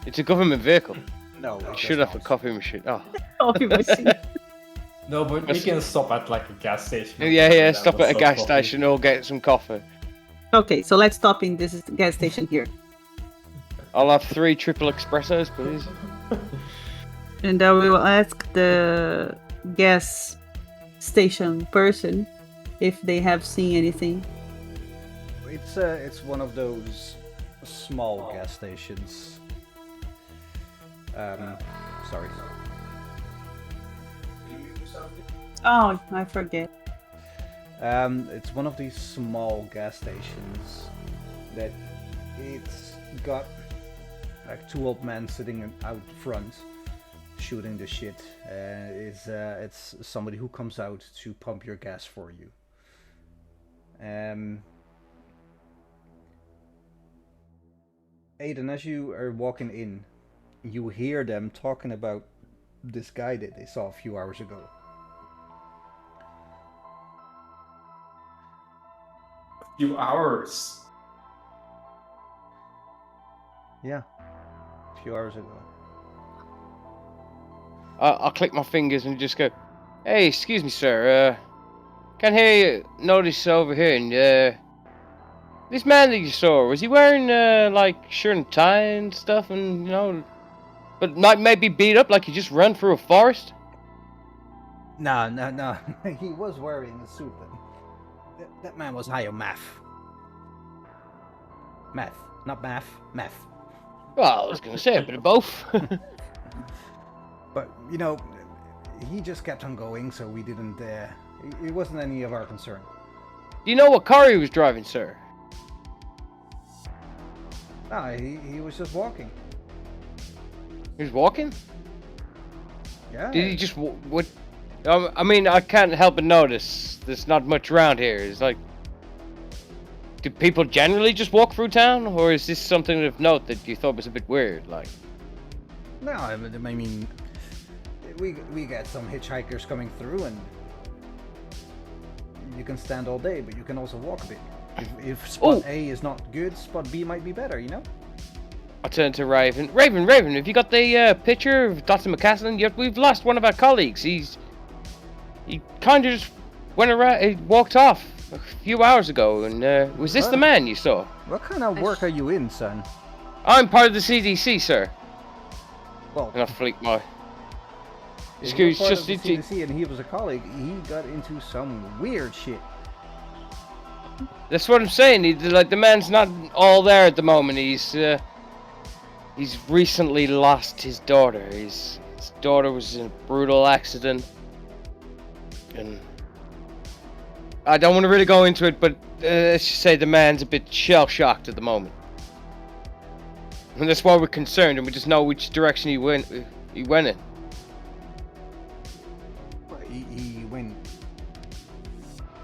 It's a government vehicle. No, It should have a coffee machine. Oh. Coffee machine. No, but we can stop at like a gas station. Yeah, stop at a Stop gas coffee. station or get some coffee. Okay, so let's stop in this gas station here. I'll have 3 triple espressos, please. And I will ask the gas station person if they have seen anything. It's one of those small gas stations. Sorry. Oh, I forget. It's one of these small gas stations that it's got like 2 old men sitting out front shooting the shit. It's somebody who comes out to pump your gas for you. Aiden, as you are walking in, you hear them talking about this guy that they saw a few hours ago. Few hours. Yeah, a few hours ago. I'll click my fingers and just go, hey, excuse me, sir. Can't hear you. Notice over here, and this man that you saw, was he wearing like shirt and tie and stuff, and but not maybe beat up like he just run through a forest? No. He was wearing a suit, but that man was high on meth. Meth, not math, meth. Well, I was gonna say a bit of both. But, he just kept on going, so we didn't, it wasn't any of our concern. Do you know what car he was driving, sir? No, he was just walking. He was walking? Yeah. Did he just what? I mean, I can't help but notice there's not much around here. It's like, do people generally just walk through town, or is this something of note that you thought was a bit weird? Like, No, I mean, we get some hitchhikers coming through, and you can stand all day, but you can also walk a bit. If spot A is not good, spot B might be better, I turned to Raven. Raven, have you got the picture of Dr. McCaslin? Yep, we've lost one of our colleagues. He kind of just went around. He walked off a few hours ago, and was this the man you saw? What kind of work are you in, son? I'm part of the CDC, sir. Well, And I flicked my. if you're Excuse, part just of the CDC and he was a colleague, he got into some weird shit. That's what I'm saying. The man's not all there at the moment. He's recently lost his daughter. His daughter was in a brutal accident, and I don't want to really go into it, but let's just say the man's a bit shell-shocked at the moment, and that's why we're concerned, and we just know which direction he went in. He went.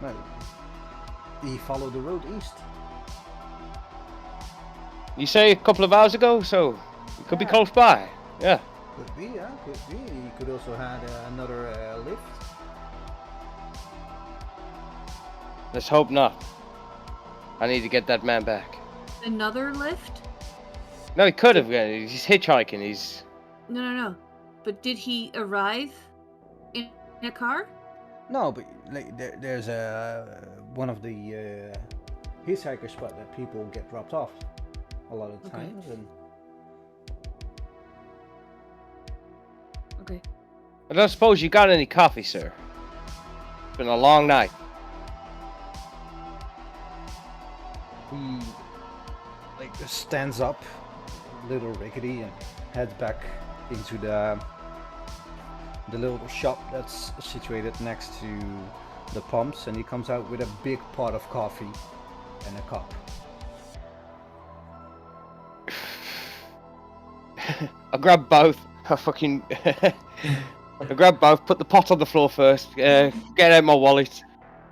Well, he followed the road east. You say a couple of hours ago, so it could be close by. Yeah. Could be, yeah, could be. He could also had another lift. Let's hope not. I need to get that man back. Another lift? No, he could have. He's hitchhiking. He's. No. But did he arrive in a car? No, but like there's one of the hitchhiker spot that people get dropped off a lot of Okay. times, and I don't suppose you got any coffee, sir. It's been a long night. He stands up, a little rickety, and heads back into the little shop that's situated next to the pumps, and he comes out with a big pot of coffee and a cup. I grab both. I grab both, put the pot on the floor first, get out my wallet,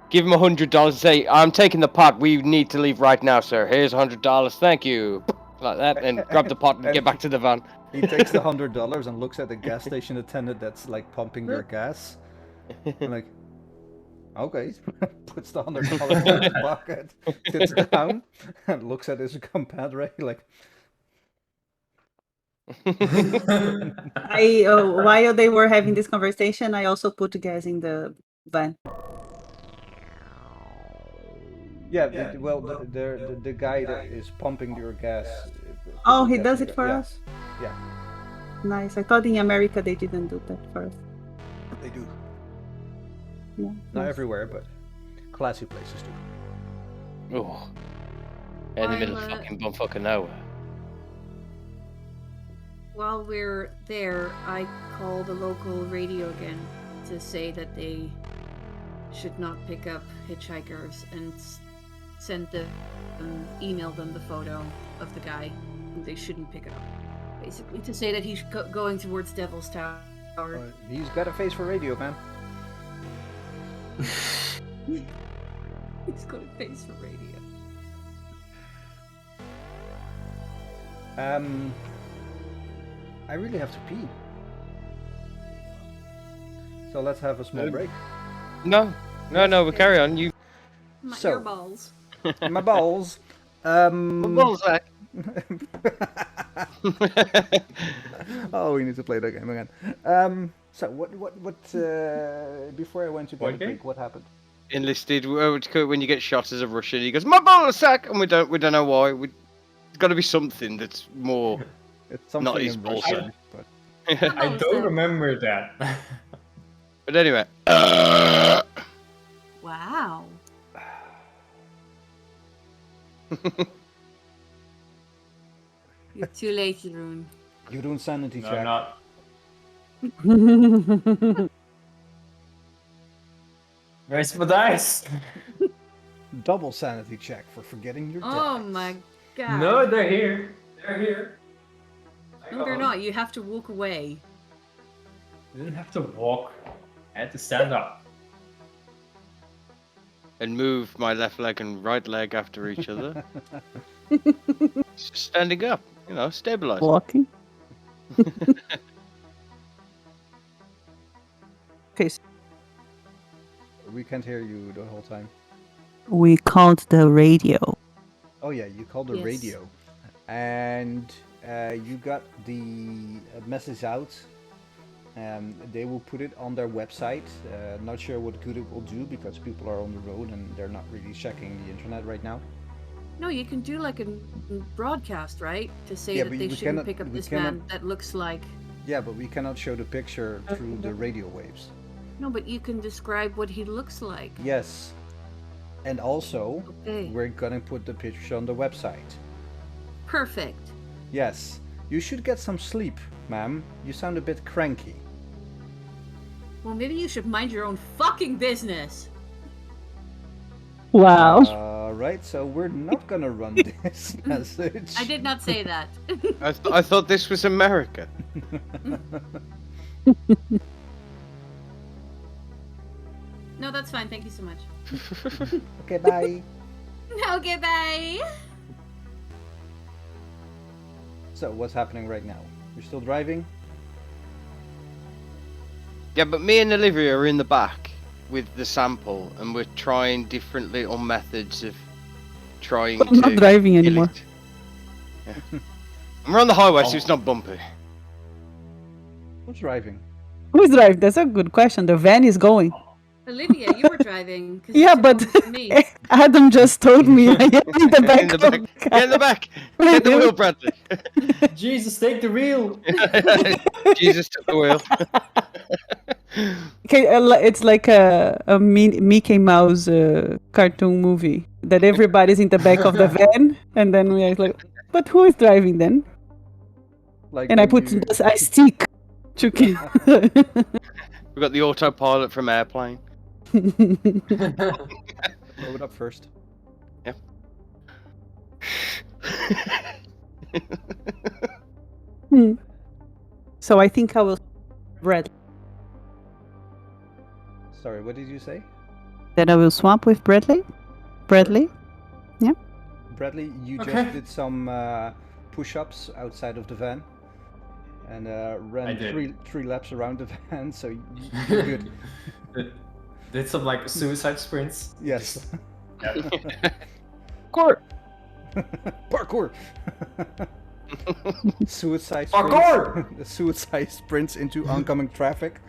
give him $100 and say, I'm taking the pot, we need to leave right now, sir. Here's $100, thank you. Like that, and grab the pot and get back to the van. He takes the $100 and looks at the gas station attendant that's like pumping their gas. I'm like, okay. Puts the $100 in his pocket, sits down, and looks at his compadre like. While they were having this conversation, I also put gas in the van. Yeah, the guy that is pumping your gas. Oh, he does it for us? Yeah. Nice. I thought in America they didn't do that for us. They do. Yeah. Not everywhere, but classy places do. Oh. In the middle of fucking bumfucker nowhere. While we're there, I call the local radio again to say that they should not pick up hitchhikers and send them, email them the photo of the guy who they shouldn't pick up. Basically, to say that he's going towards Devil's Tower. He's got a face for radio, man. He's got a face for radio. I really have to pee. So let's have a small break. No, we carry on. You. My So- earballs. My balls. My balls back. Oh, we need to play that game again. So what? Before I went to What get a game? drink, what happened? Enlisted. When you get shot as a Russian, he goes, "My ball sack," and we don't know why. It's got to be something that's more. It's something Not his in bullshit. Russian, but I don't remember that. But anyway. Wow. You're too late, Jeroen. you do insanity No, check. not. Where's my dice? Double sanity check for forgetting your Oh dice. my god. No, they're here. They're here. I No, they're got not. them. You have to walk away. You didn't have to walk. I had to stand up. And move my left leg and right leg after each other. Just standing up, stabilize. Walking. Okay, so We can't hear you the whole time. we called the radio. Oh yeah, you called the Yes. radio, and you got the message out. They will put it on their website. Not sure what good it will do because people are on the road and they're not really checking the internet right now. No, you can do like a broadcast, right? To say Yeah, that but they we shouldn't cannot- pick up we this cannot- man that looks like. Yeah, but we cannot show the picture through the radio waves. No, but you can describe what he looks like. Yes, and also Okay. we're gonna put the picture on the website. Perfect. Yes, you should get some sleep, ma'am. You sound a bit cranky. Well, maybe you should mind your own fucking business. Wow. Right, so we're not gonna run this message. I did not say that. I thought this was America. No, that's fine. Thank you so much. Okay, bye. Okay, bye. So what's happening right now? You're still driving? Yeah, but me and Olivia are in the back with the sample, and we're trying different little methods of trying I'm not to driving kill anymore. it. Yeah. And we're on the highway, so it's not bumpy. Who's driving? Who's driving? That's a good question. The van is going. Olivia, you were driving. 'cause Yeah, you took but over from me. Adam just told me I am in the back In the of back. the car. Get in the back. Get the wheel, Bradley. Jesus, take the wheel! Jesus took the wheel. Okay, it's like a Mickey Mouse cartoon movie that everybody's in the back of the van, and then we are like, but who is driving then? Like And I when put you... I stick to keep. We got the autopilot from Airplane. Blow it up first. Yep. So I think I will Brad Sorry, what did you say? that I will swap with Bradley. Bradley. Bradley, you Okay. just did some push-ups outside of the van. And ran I did. three laps around the van, so you're good. Did some like suicide sprints. Yes. Parkour. Parkour! Suicide Parkour! sprints. Suicide sprints into oncoming traffic.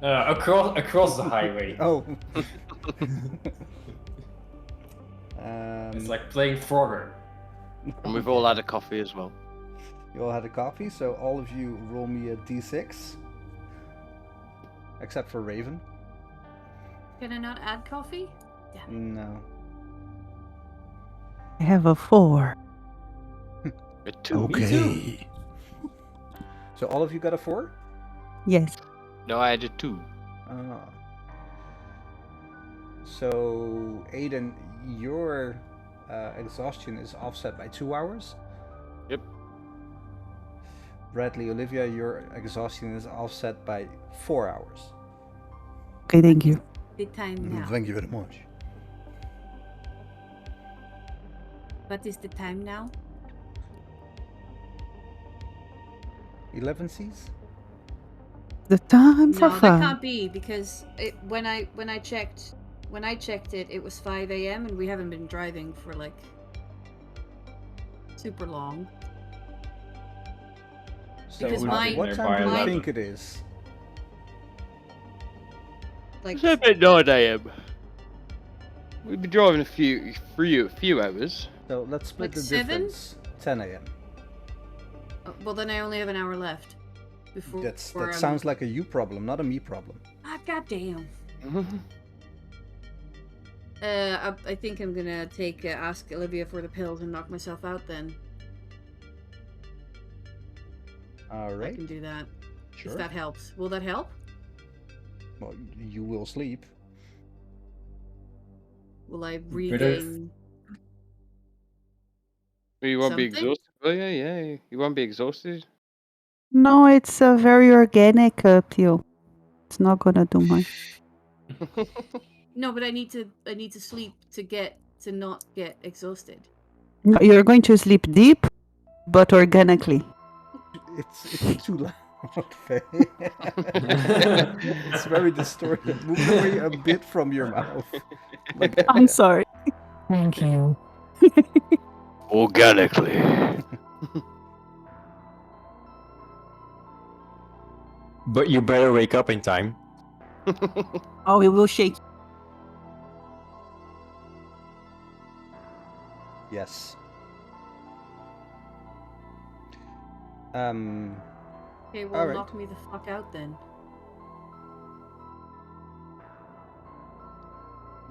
Across the highway. Oh. It's like playing Frogger. And we've all had a coffee as well. You all had a coffee, so all of you roll me a d6. Except for Raven. Can I not add coffee? No. I have a 4. A 2. Me too. So all of you got a 4? Yes. No, I had a 2. Ah. So, Aiden, your exhaustion is offset by 2 hours. Yep. Bradley, Olivia, your exhaustion is offset by 4 hours. Okay, thank you. The time now. Thank you very much. What is the time now? 11 Cs? The time for No, that fun. can't be because when I checked it, it was 5 a.m. and we haven't been driving for like super long. So, Because what time do you my- think it is? Like It's about 9 a.m. We've been driving a few hours. So, let's split Like the 7? difference. 10 a.m. well, then I only have an hour left before. That I'm- sounds like a you problem, not a me problem. Ah, goddamn. Mm-hmm. I think I'm gonna ask Olivia for the pills and knock myself out. Then I Alright, can do that. sure. If that helps, will that help? Well, you will sleep. Will I Better- regain? You won't be Something? exhausted. Oh yeah. You won't be exhausted. No, it's a very organic pill. It's not gonna do much. No, but I need to sleep to not get exhausted. No, you're going to sleep deep, but organically. It's too loud, Faye. It's very distorted. Move away a bit from your mouth. Like, I'm sorry. Thank you. Organically. But you better wake up in time. Oh, it will shake. yes. Okay, well, Alright. knock me the fuck out then.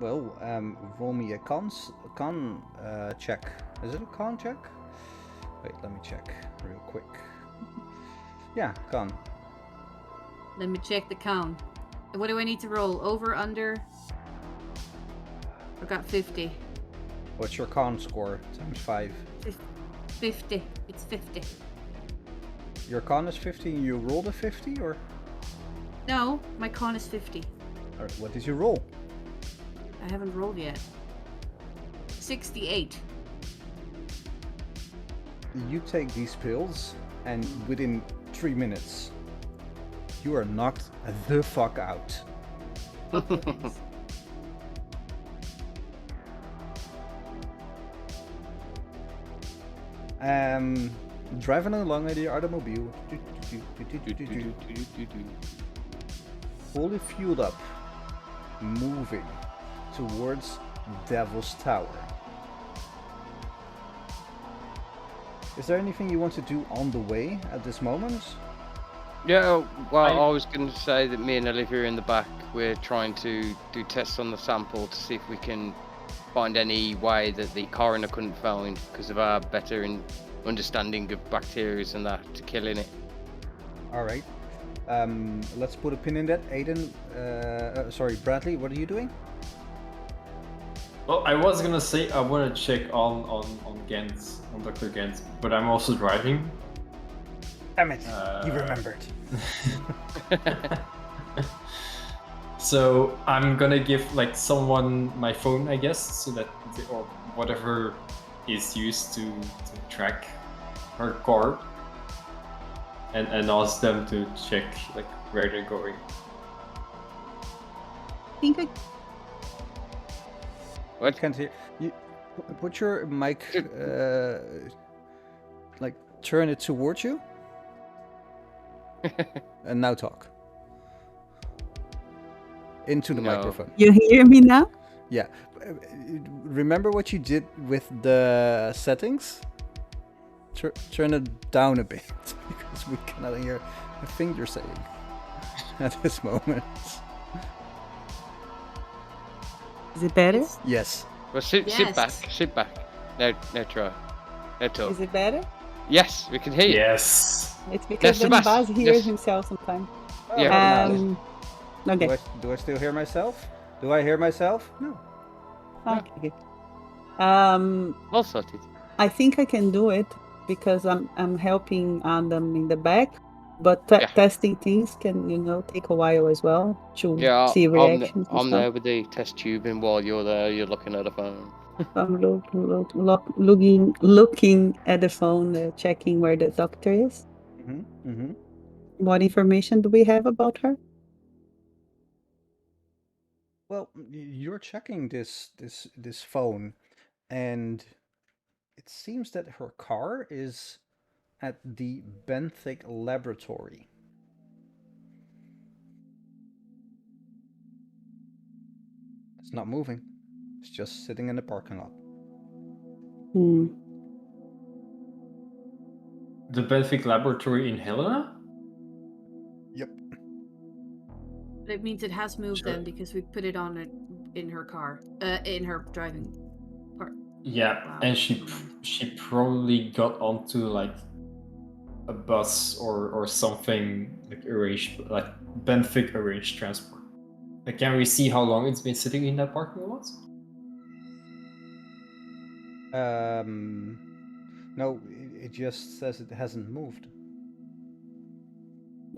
Well, roll me a con check. Is it a con check? Wait, let me check real quick. Yeah, con. Let me check the count. What do I need to roll? Over, under? I got 50. What's your con score? Times 5. 50. It's 50. Your con is 50 and you rolled a 50, or? No, my con is 50. Or what did you roll? I haven't rolled yet. 68. You take these pills, and within 3 minutes, you are knocked the fuck out. Driving along in the automobile. fully fueled up, moving towards Devil's Tower. Is there anything you want to do on the way at this moment? Yeah, well, I- I was going to say that me and Olivia are in the back. We're trying to do tests on the sample to see if we can find any way that the coroner couldn't find because of our better understanding of bacteria and that to killing it. All right. Let's put a pin in that. Aiden, sorry, Bradley, what are you doing? Well, I was gonna say I want to check on Gens, on Dr. Gens, but I'm also driving. Damn it, he Uh, remembered. So I'm gonna give like someone my phone, I guess, so that or whatever is used to track her car, and ask them to check like where they're going. I think I I can't hear you. Put your mic, like turn it towards you, and now talk into the No. microphone. You hear me now? Yeah. Remember what you did with the settings? Turn it down a bit because we cannot hear a thing you're saying at this moment. Is it better? Yes. Well, sit back, Yes. sit back. No try. No talk. Is it better? Yes, we can hear you. Yes. It's because then Sebastian, Baz hears yes. himself sometimes. Yeah. Okay. Do I still hear myself? Do I hear myself? No. Okay. Good. All sorted. I think I can do it because I'm helping Adam in the back, but Yeah. testing things can take a while as well to Yeah, see reactions and I'm stuff. there with the test tube, and while you're there, you're looking at a phone. I'm looking at the phone, checking where the doctor is. What information do we have about her? Well, you're checking this phone, and it seems that her car is at the Benthic laboratory. It's not moving. It's just sitting in the parking lot. Hmm. The Benfic laboratory in Helena? Yep. It means it has moved Sure. then because we put it on in her car, in her driving part. Yeah, Wow, and never mind. she probably got onto like a bus or something like arranged, like Benfic arranged transport. Like, can we see how long it's been sitting in that parking lot? No, it just says it hasn't moved.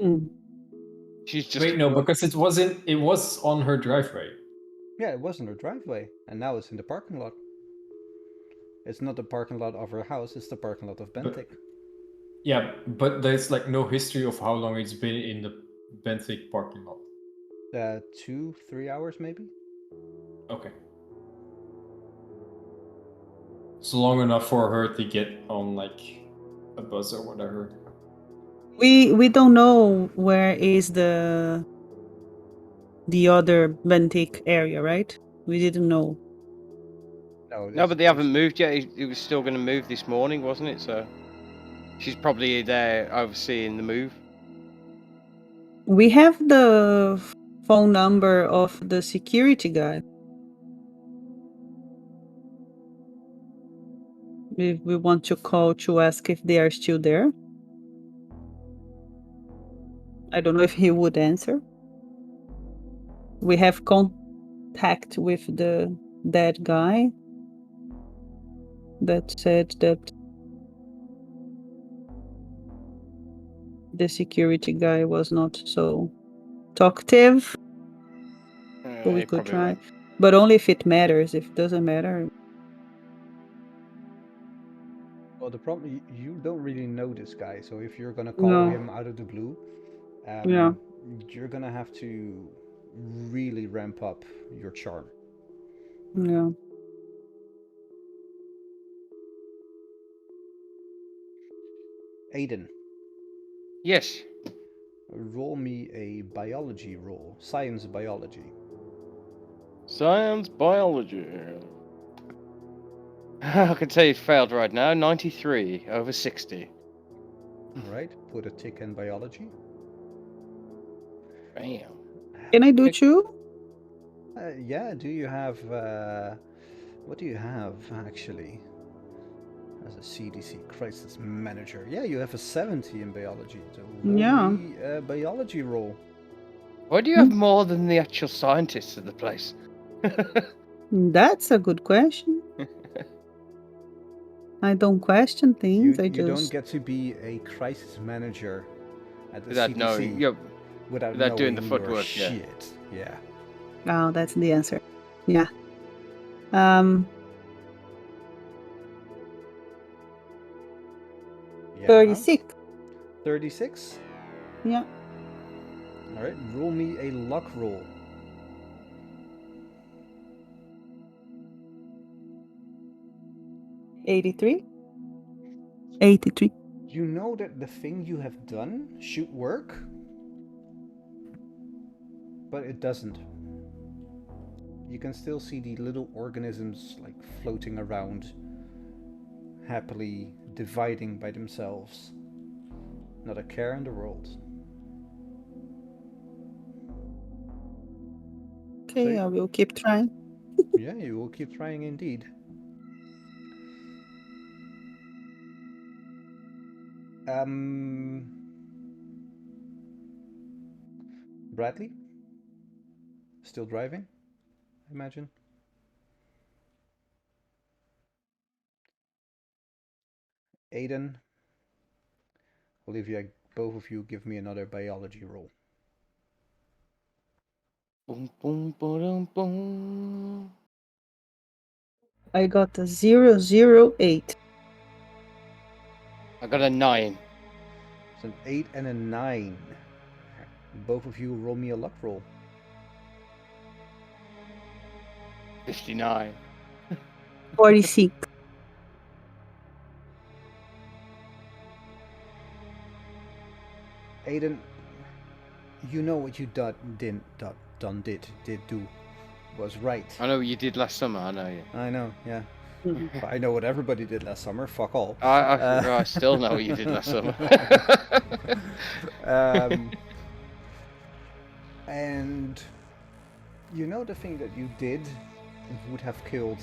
Hmm. She's just. Wait, no, because it was on her driveway. Yeah, it was in her driveway, and now it's in the parking lot. It's not the parking lot of her house, it's the parking lot of Benthic. Yeah, but there's like no history of how long it's been in the Benfic parking lot. 2-3 hours maybe? Okay. It's long enough for her to get on like a bus or whatever. We don't know where is the other Bentic area, right? We didn't know. No, but they haven't moved yet. It was still going to move this morning, wasn't it? So she's probably there overseeing the move. We have the phone number of the security guy. We want to call to ask if they are still there. I don't know if he would answer. We have contact with that guy that said that the security guy was not so talkative. But we He could probably try. won't. But only if it matters. If it doesn't matter. Well, the problem, you don't really know this guy, so if you're gonna call No. him out of the blue, Yeah. you're gonna have to really ramp up your charm. Yeah. Aiden, Yes. Roll me a biology roll. Science biology. Science biology. I can tell you failed right now. 93 over 60. Alright, put a tick in biology. Bam. Can I do Pick- two? Yeah, do you have. What do you have actually? As a CDC crisis manager. Yeah, you have a 70 in biology. So roll Yeah. me a biology roll. Why do you have more than the actual scientists of the place? That's a good question. I don't question things. You don't get to be a crisis manager at the Without CDC knowing, yeah, without without doing knowing the your footwork, yeah. shit. Yeah. Oh, that's the answer. Yeah. Yeah. 36. 36? Yeah. Alright, roll me a luck roll. $83. 83. You know that the thing you have done should work, but it doesn't. You can still see the little organisms like floating around, happily dividing by themselves. Not a care in the world. Okay, So- I will keep trying. Yeah, you will keep trying indeed. Bradley? Still driving, I imagine? Aiden? Olivia, both of you give me another biology roll. Boom, boom, boom, boom. I got a 008. I got a 9. It's an 8 and a 9. Both of you roll me a luck roll. 59. 46. Aiden, you know what you did do was right. I know what you did last summer, I know you. I know, yeah. Mhm. But I know what everybody did last summer. Fuck all. I still know what you did last summer. And you know the thing that you did would have killed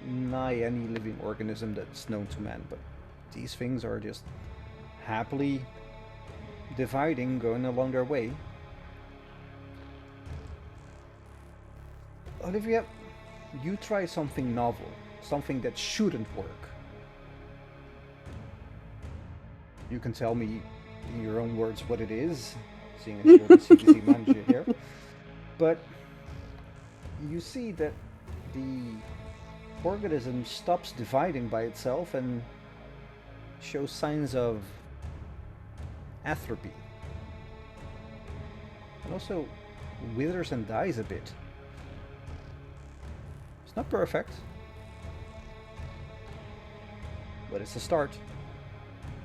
nigh any living organism that's known to man, but these things are just happily dividing, going along their way. Olivia, you try something novel, something that shouldn't work. You can tell me in your own words what it is, seeing as you're the CDC manager here. But you see that the organism stops dividing by itself and shows signs of atrophy. And also withers and dies a bit. It's not perfect, but it's a start.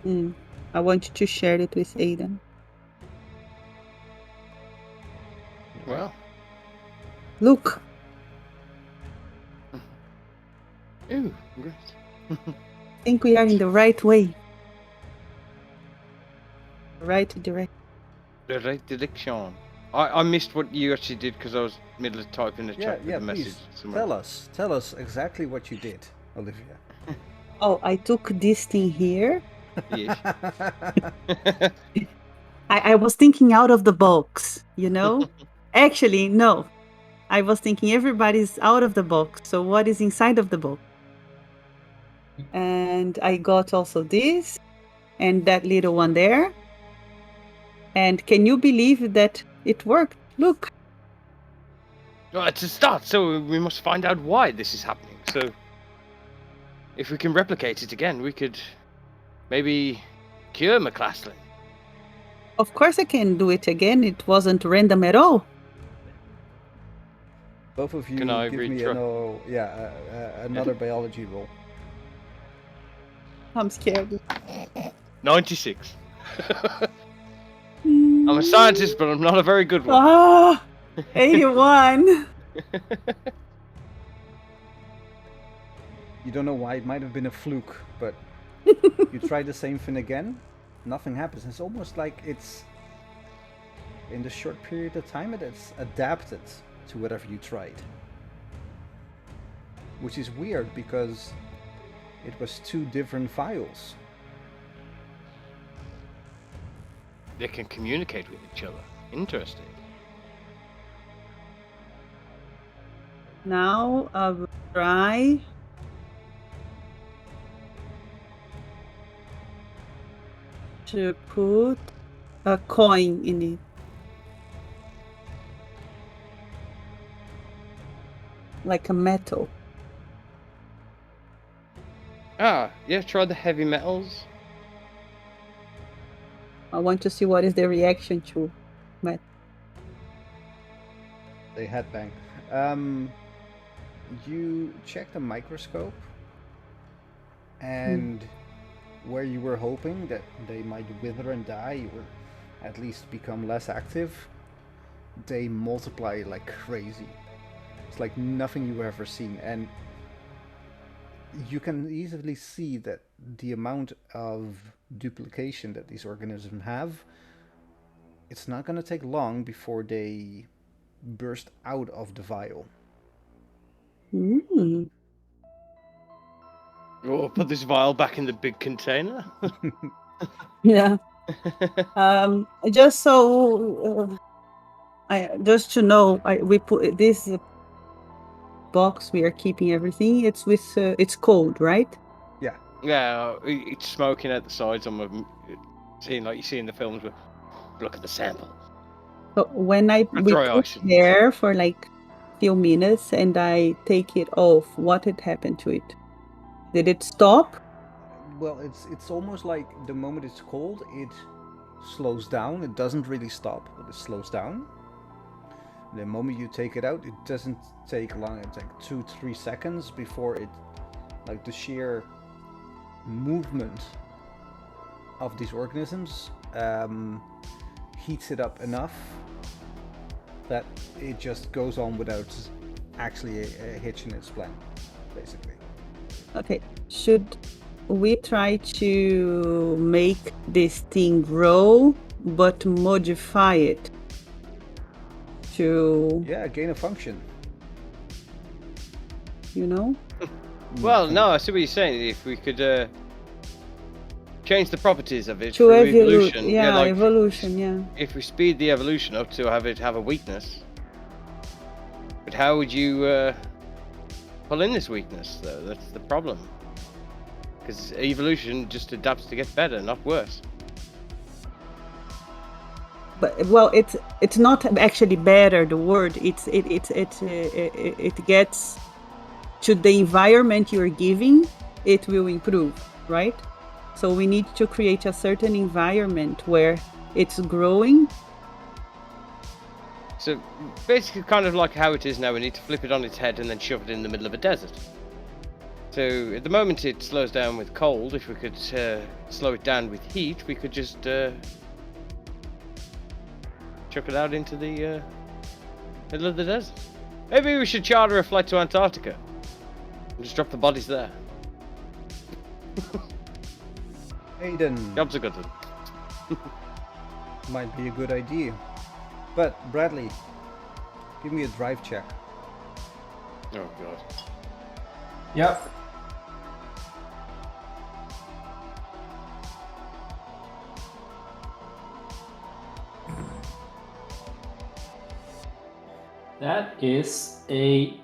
I want you to share it with Aiden. Well, Look, ooh, great. I think we are in the right way. Right direction. The right direction. I missed what you actually did because I was middle of typing the chat with the message. Please tell us exactly what you did, Olivia. Oh, I took this thing here. Yes. I was thinking out of the box, you know? Actually, no. I was thinking everybody's out of the box. So what is inside of the box? And I got also this and that little one there. And can you believe that it worked? Look. Well, it's a start, so we must find out why this is happening. So, if we can replicate it again, we could maybe cure McClaslin. Of course I can do it again. It wasn't random at all. Both of you Can I give me another biology roll. I'm scared. 96. I'm a scientist, but I'm not a very good one. Ah, 81. You don't know why, it might have been a fluke, but you try the same thing again, nothing happens. It's almost like it's, in the short period of time, it's adapted to whatever you tried. Which is weird, because it was 2 different files. They can communicate with each other. Interesting. Now I will try to put a coin in it. Like a metal. Ah, yeah, try the heavy metals. I want to see what is the reaction to metal. They headbang. You check the microscope, and where you were hoping that they might wither and die, or at least become less active, they multiply like crazy. It's like nothing you've ever seen, and you can easily see that the amount of duplication that these organisms have, it's not going to take long before they burst out of the vial. Mm. Oh, put this vial back in the big container. Yeah. Just so just to know, we put this box we are keeping everything. It's with it's cold, right? Yeah, it's smoking at the sides. I'm seeing like you see in the films. With look at the sample. But when we dry put ice. there for like few minutes and I take it off, what had happened to it? Did it stop? Well, it's almost like the moment it's cold, it slows down. It doesn't really stop, but it slows down. The moment you take it out, it doesn't take long. It's like 2-3 seconds before it, like the sheer movement of these organisms heats it up enough that it just goes on without actually a hitch in its plan, basically. Okay, should we try to make this thing grow but modify it to, Yeah, gain a function. you know? Well, no, I see what you're saying. If we could change the properties of it To through evolution, yeah, like evolution, yeah. if we speed the evolution up to have it have a weakness. But how would you pull in this weakness, though? That's the problem. Because evolution just adapts to get better, not worse. But well, it's not actually better. The word it gets to the environment you're giving. It will improve, right? So we need to create a certain environment where it's growing. So basically, kind of like how it is now. We need to flip it on its head and then shove it in the middle of a desert. So at the moment it slows down with cold. If we could slow it down with heat, we could just chuck it out into the middle of the desert. Maybe we should charter a flight to Antarctica and just drop the bodies there. Aiden, Job's a good one. might be a good idea. But Bradley, give me a drive check. Oh god. Yep. That is a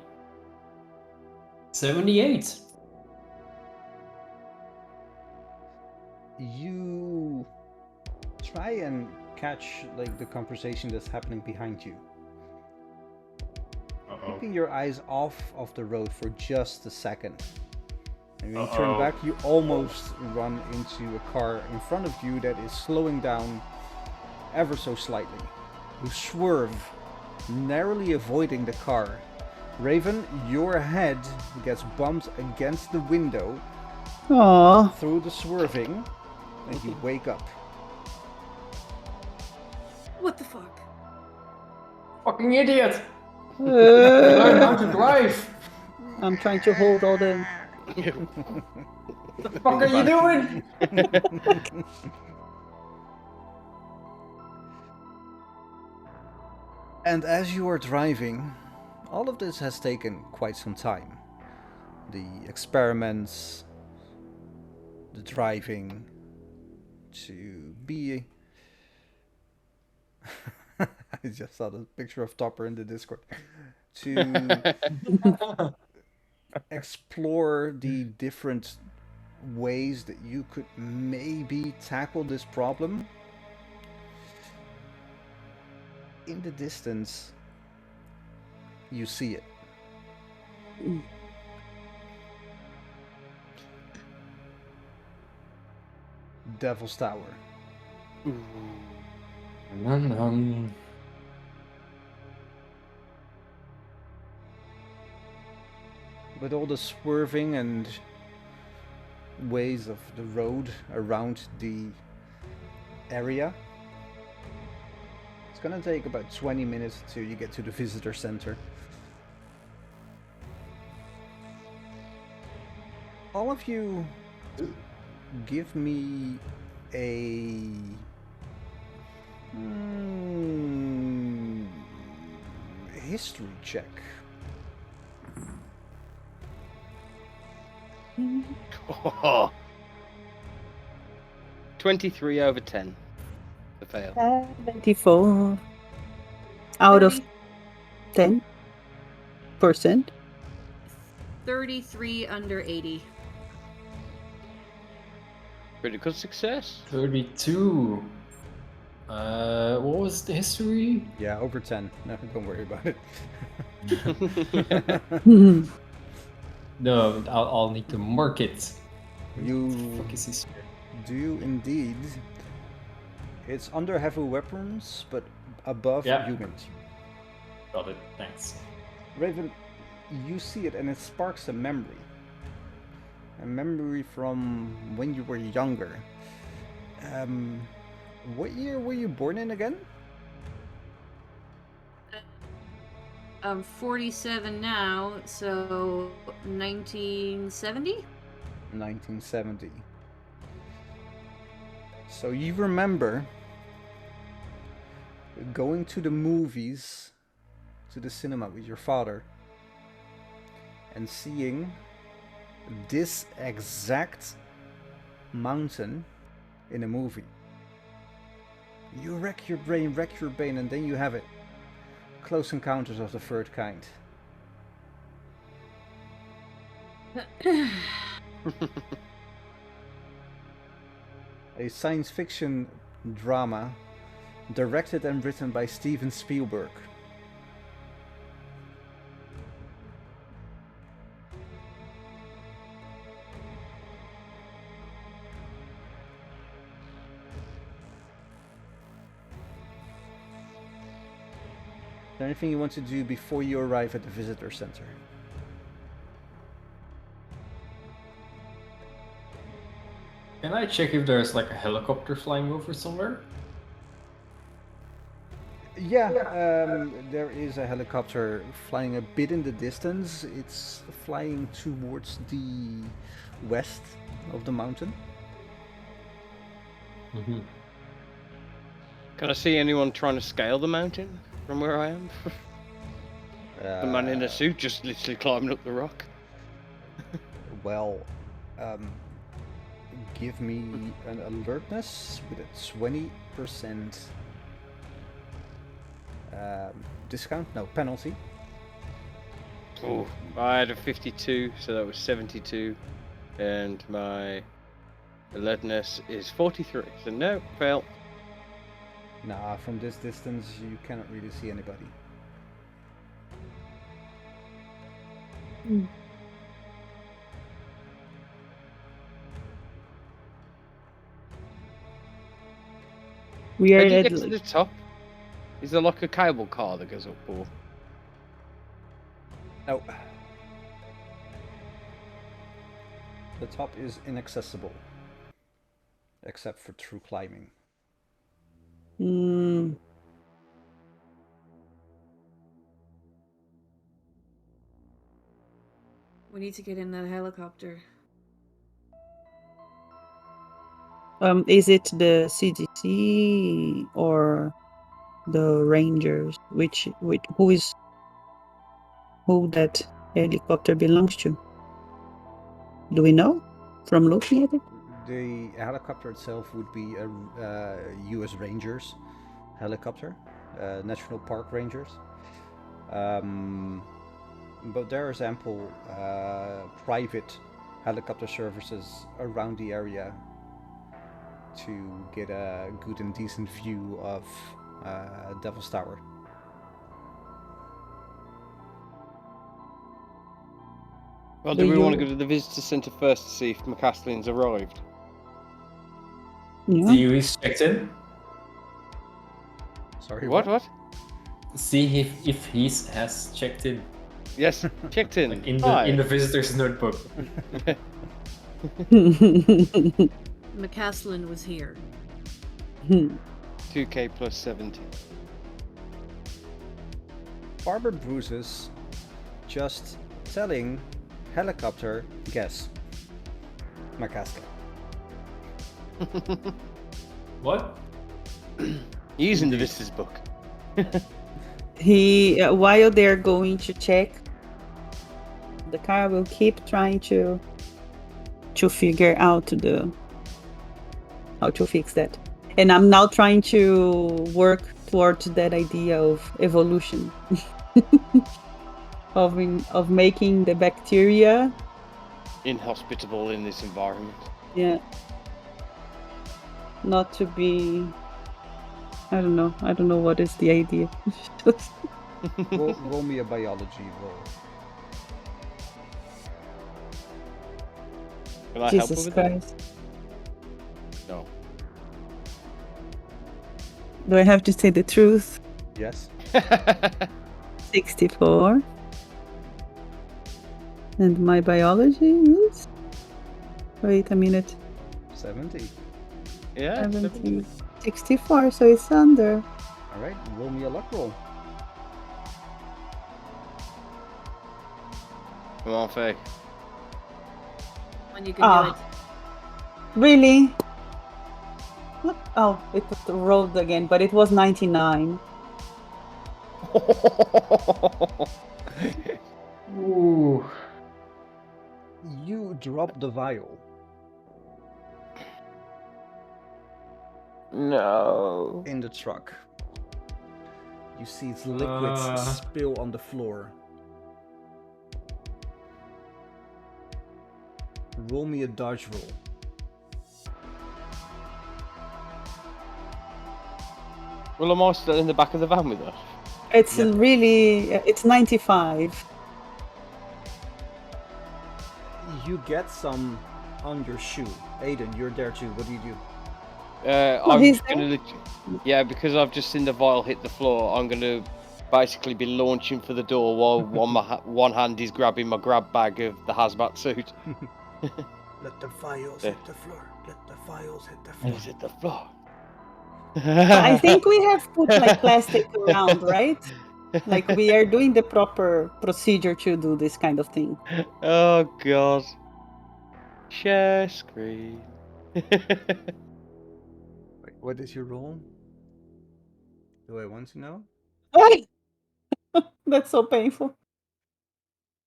78. You try and catch like the conversation that's happening behind you. Keeping your eyes off of the road for just a second. And when you turn back, you almost run into a car in front of you that is slowing down ever so slightly. You swerve, narrowly avoiding the car. Raven, your head gets bumped against the window. Aww. Through the swerving, and you wake up. What the fuck? Fucking idiot! Learn how to drive! I'm trying to hold all the. What the fuck are you doing? And as you are driving, all of this has taken quite some time. The experiments, the driving, to be... I just saw the picture of Topper in the Discord. To explore the different ways that you could maybe tackle this problem. In the distance, you see it. Devil's Tower. With all the swerving and ways of the road around the area, it's gonna take about 20 minutes till you get to the visitor center. All of you give me a history check. 23 over 10. The fail. 74 out of 30 10%. 33 under 80. Critical success. 32. What was the history? Yeah, over 10. No, don't worry about it. No, I'll need to mark it. You What the fuck is this? do indeed. It's under heavy weapons, but above Yeah. humans. Got it, thanks. Raven, you see it and it sparks a memory. A memory from when you were younger. What year were you born in again? I'm 47 now, so 1970? 1970. So you remember going to the movies, to the cinema with your father, and seeing this exact mountain in a movie. You rack your brain, and then you have it. Close Encounters of the Third Kind. A science fiction drama directed and written by Steven Spielberg. Is there anything you want to do before you arrive at the visitor center? Can I check if there's like a helicopter flying over somewhere? Yeah, there is a helicopter flying a bit in the distance. It's flying towards the west of the mountain. Mm-hmm. Can I see anyone trying to scale the mountain from where I am? The man in a suit just literally climbing up the rock. Well, give me an alertness with a 20% discount, no, penalty. Oh, I had a 52, so that was 72, and my alertness is 43. So no, fail. Nah, from this distance you cannot really see anybody. We How are do you at get to the top? Is there like a cable car that goes up, or? No. The top is inaccessible. Except for through climbing. We need to get in that helicopter. Is it the CDC or the Rangers? Who that helicopter belongs to? Do we know from looking at it? The helicopter itself would be a U.S. Rangers helicopter, National Park Rangers. But there is ample private helicopter services around the area to get a good and decent view of Devil's Tower. Well, Do do we want to you- go to the visitor centre first to see if McCaslin's arrived? Yeah. See who's checked in. Sorry, What? See if he has checked in. Yes, checked in. Like in Hi. the visitor's notebook. McCaslin was here. 2K plus 70. Barbara Bruce's just telling helicopter, guess. McCaslin. What? Using the visitor's book. While they're going to check, the car will keep trying to figure out how to fix that. And I'm now trying to work towards that idea of evolution, of making the bacteria, Inhospitable in this environment. yeah, not to be. I don't know what is the idea. Roll me a biology roll. Can I help her Jesus with that? Christ. No. Do I have to say the truth? Yes. 64. And my biology is. Wait a minute. 70. Yeah. 70. 64, so it's under. Alright, roll me a luck roll. Come on, Faye. When you can do it. Really? What? Oh, it rolled again, but it was 99. Ooh. You drop the vial. No. In the truck. You see its liquids spill on the floor. Roll me a dodge roll. Well, am I still in the back of the van with her? It's Yeah. it's 95. You get some on your shoe. Aiden, you're there too. What do you do? I'm he's just gonna. Yeah, because I've just seen the vial hit the floor. I'm gonna basically be launching for the door while one hand is grabbing my grab bag of the hazmat suit. Let the vials hit the floor. Let the vials hit the And it's hit the floor. I think we have put like plastic around, right? Like we are doing the proper procedure to do this kind of thing. Oh god. Share screen. Wait, what is your roll? Do I want to know? That's so painful.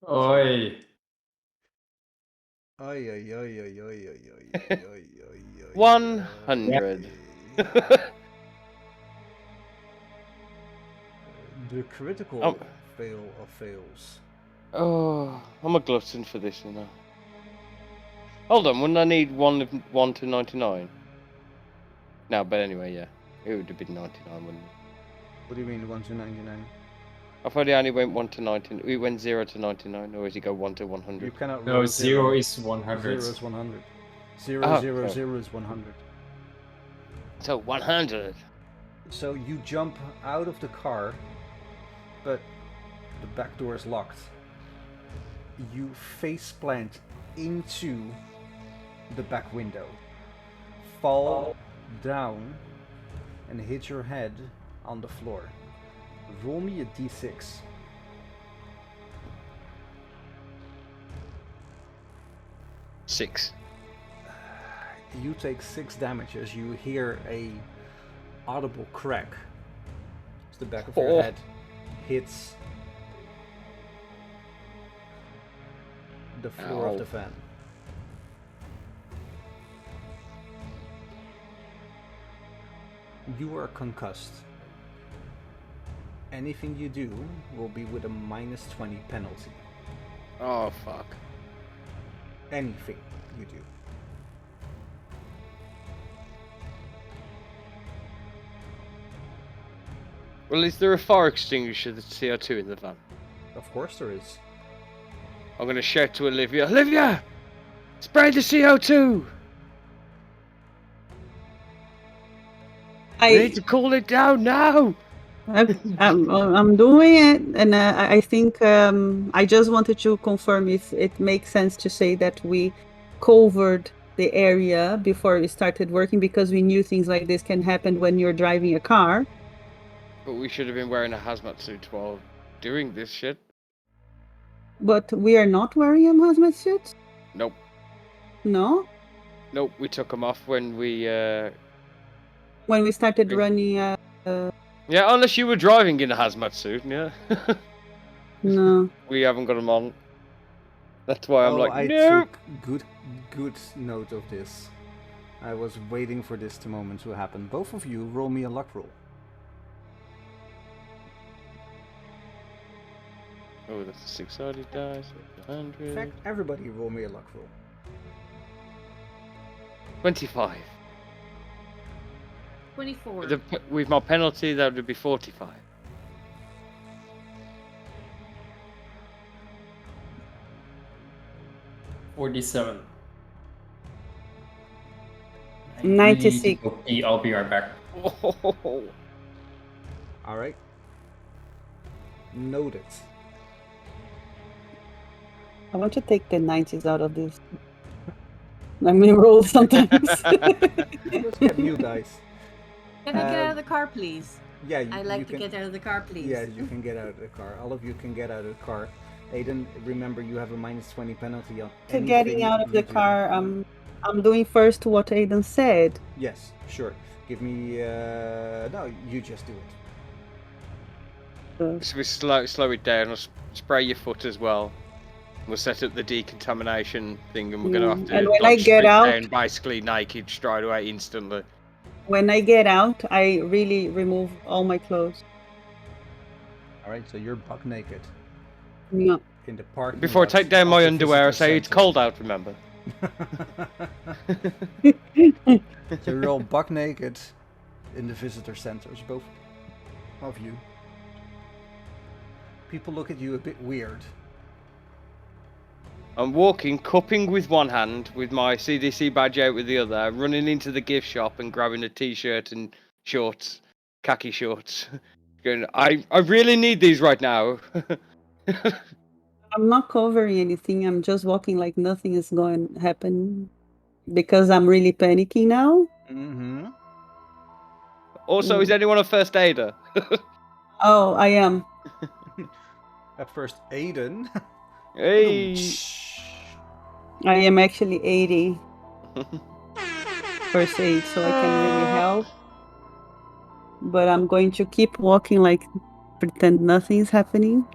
Oi. Ay, ay, ay, ay, ay, ay, ay, ay, ay, ay, 100. The critical Oh. fail of fails. Oh, I'm a glutton for this, you know. Hold on, wouldn't I need one to 99? No, but anyway, yeah. It would have been 99, wouldn't it? What do you mean 1 to 99? I thought he only went 1 to 19. We went 0 to 99, or does he go 1 to You 100? cannot No, roll 0 is 100. 0 is 100. 0, Oh, 0, sorry. 0 is 100. So 100. So you jump out of the car, but the back door is locked. You face plant into the back window, fall down, and hit your head on the floor. Roll me a d6. 6. You take 6 damage as you hear a audible crack as the back of your Oh. head hits the floor Ow. of the van. You are concussed. Anything you do will be with a -20 penalty. Oh fuck. Anything you do. Well, is there a fire extinguisher that's CO2 in the van? Of course there is. I'm gonna shout to Olivia. Olivia! Spray the CO2! We need to cool it down now! I'm doing it, and I think I just wanted to confirm if it makes sense to say that we covered the area before we started working because we knew things like this can happen when you're driving a car. But we should have been wearing a hazmat suit while doing this shit. But we are not wearing a hazmat suit? Nope. No? Nope, we took them off when we, When we started Really? running, Yeah, unless you were driving in a hazmat suit, yeah. no. We haven't got them on. That's why I'm Oh, like, I no! took good note of this. I was waiting for this moment to happen. Both of you roll me a luck roll. Oh, that's a 6-sided dice. 100. In fact, everybody roll me a luck roll. 25. 24. With my penalty, that would be 45. $47. 96. I'll be right back. All right. Noted. I want to take the 90s out of this. Let me roll sometimes. Let's get you guys. Can I get out of the car, please? Yeah, I'd like to get out of the car, please. Yeah, you can get out of the car. All of you can get out of the car. Aiden, remember you have a -20 penalty on To anything getting out of the you do. car, I'm doing first what Aiden said. Yes, sure. Give me. No, you just do it. So we slow it down. I'll spray your foot as well. We'll set up the decontamination thing, and we're gonna have to And when I dodge get straight out- down basically naked straight away instantly. When I get out, I really remove all my clothes. All right, so you're buck naked No. in the park. Before I take down my underwear, I say it's cold out. Remember? So you're all buck naked in the visitor centers, both of you. People look at you a bit weird. I'm walking, cupping with one hand, with my CDC badge out with the other, running into the gift shop and grabbing a t-shirt and shorts, khaki shorts. Going, I really need these right now. I'm not covering anything. I'm just walking like nothing is going to happen because I'm really panicking now. Mm-hmm. Also, is anyone a first aider? Oh, I am. At first, Aiden. Hey. I am actually 80 first aid, so I can really help. But I'm going to keep walking like pretend nothing's happening.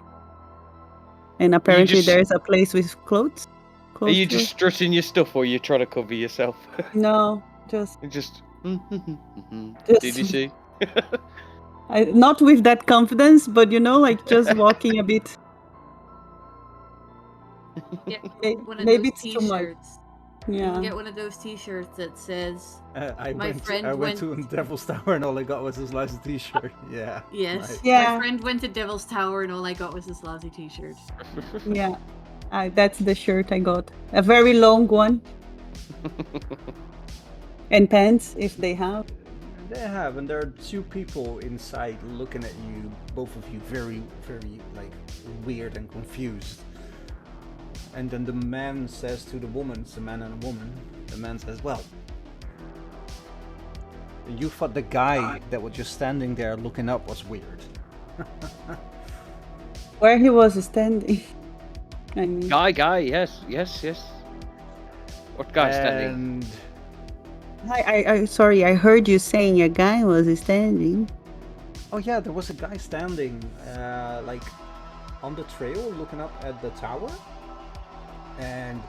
And apparently just- there's a place with clothes. Are you close to just strutting your stuff, or you trying to cover yourself? it. No, just Just. Just- Did you see? not with that confidence, but like just walking a bit. Get one of Maybe those it's too much. t-shirts. Yeah. Get one of those t-shirts that says, I My went friend to went- Devil's Tower and all I got was this last t-shirt. Yeah. yes. Nice. Yeah. My friend went to Devil's Tower and all I got was this lousy t-shirt. Yeah. That's the shirt I got. A very long one. And pants, if they have. They have, and there are two people inside looking at you, both of you very, very like weird and confused. And then the man says to the woman, it's a man and a woman, the man says, well, you thought the guy that was just standing there looking up was weird. Where he was standing. I mean, Guy, yes. What guy standing? And I sorry, I heard you saying a guy was standing. oh yeah, there was a guy standing like on the trail looking up at the tower, and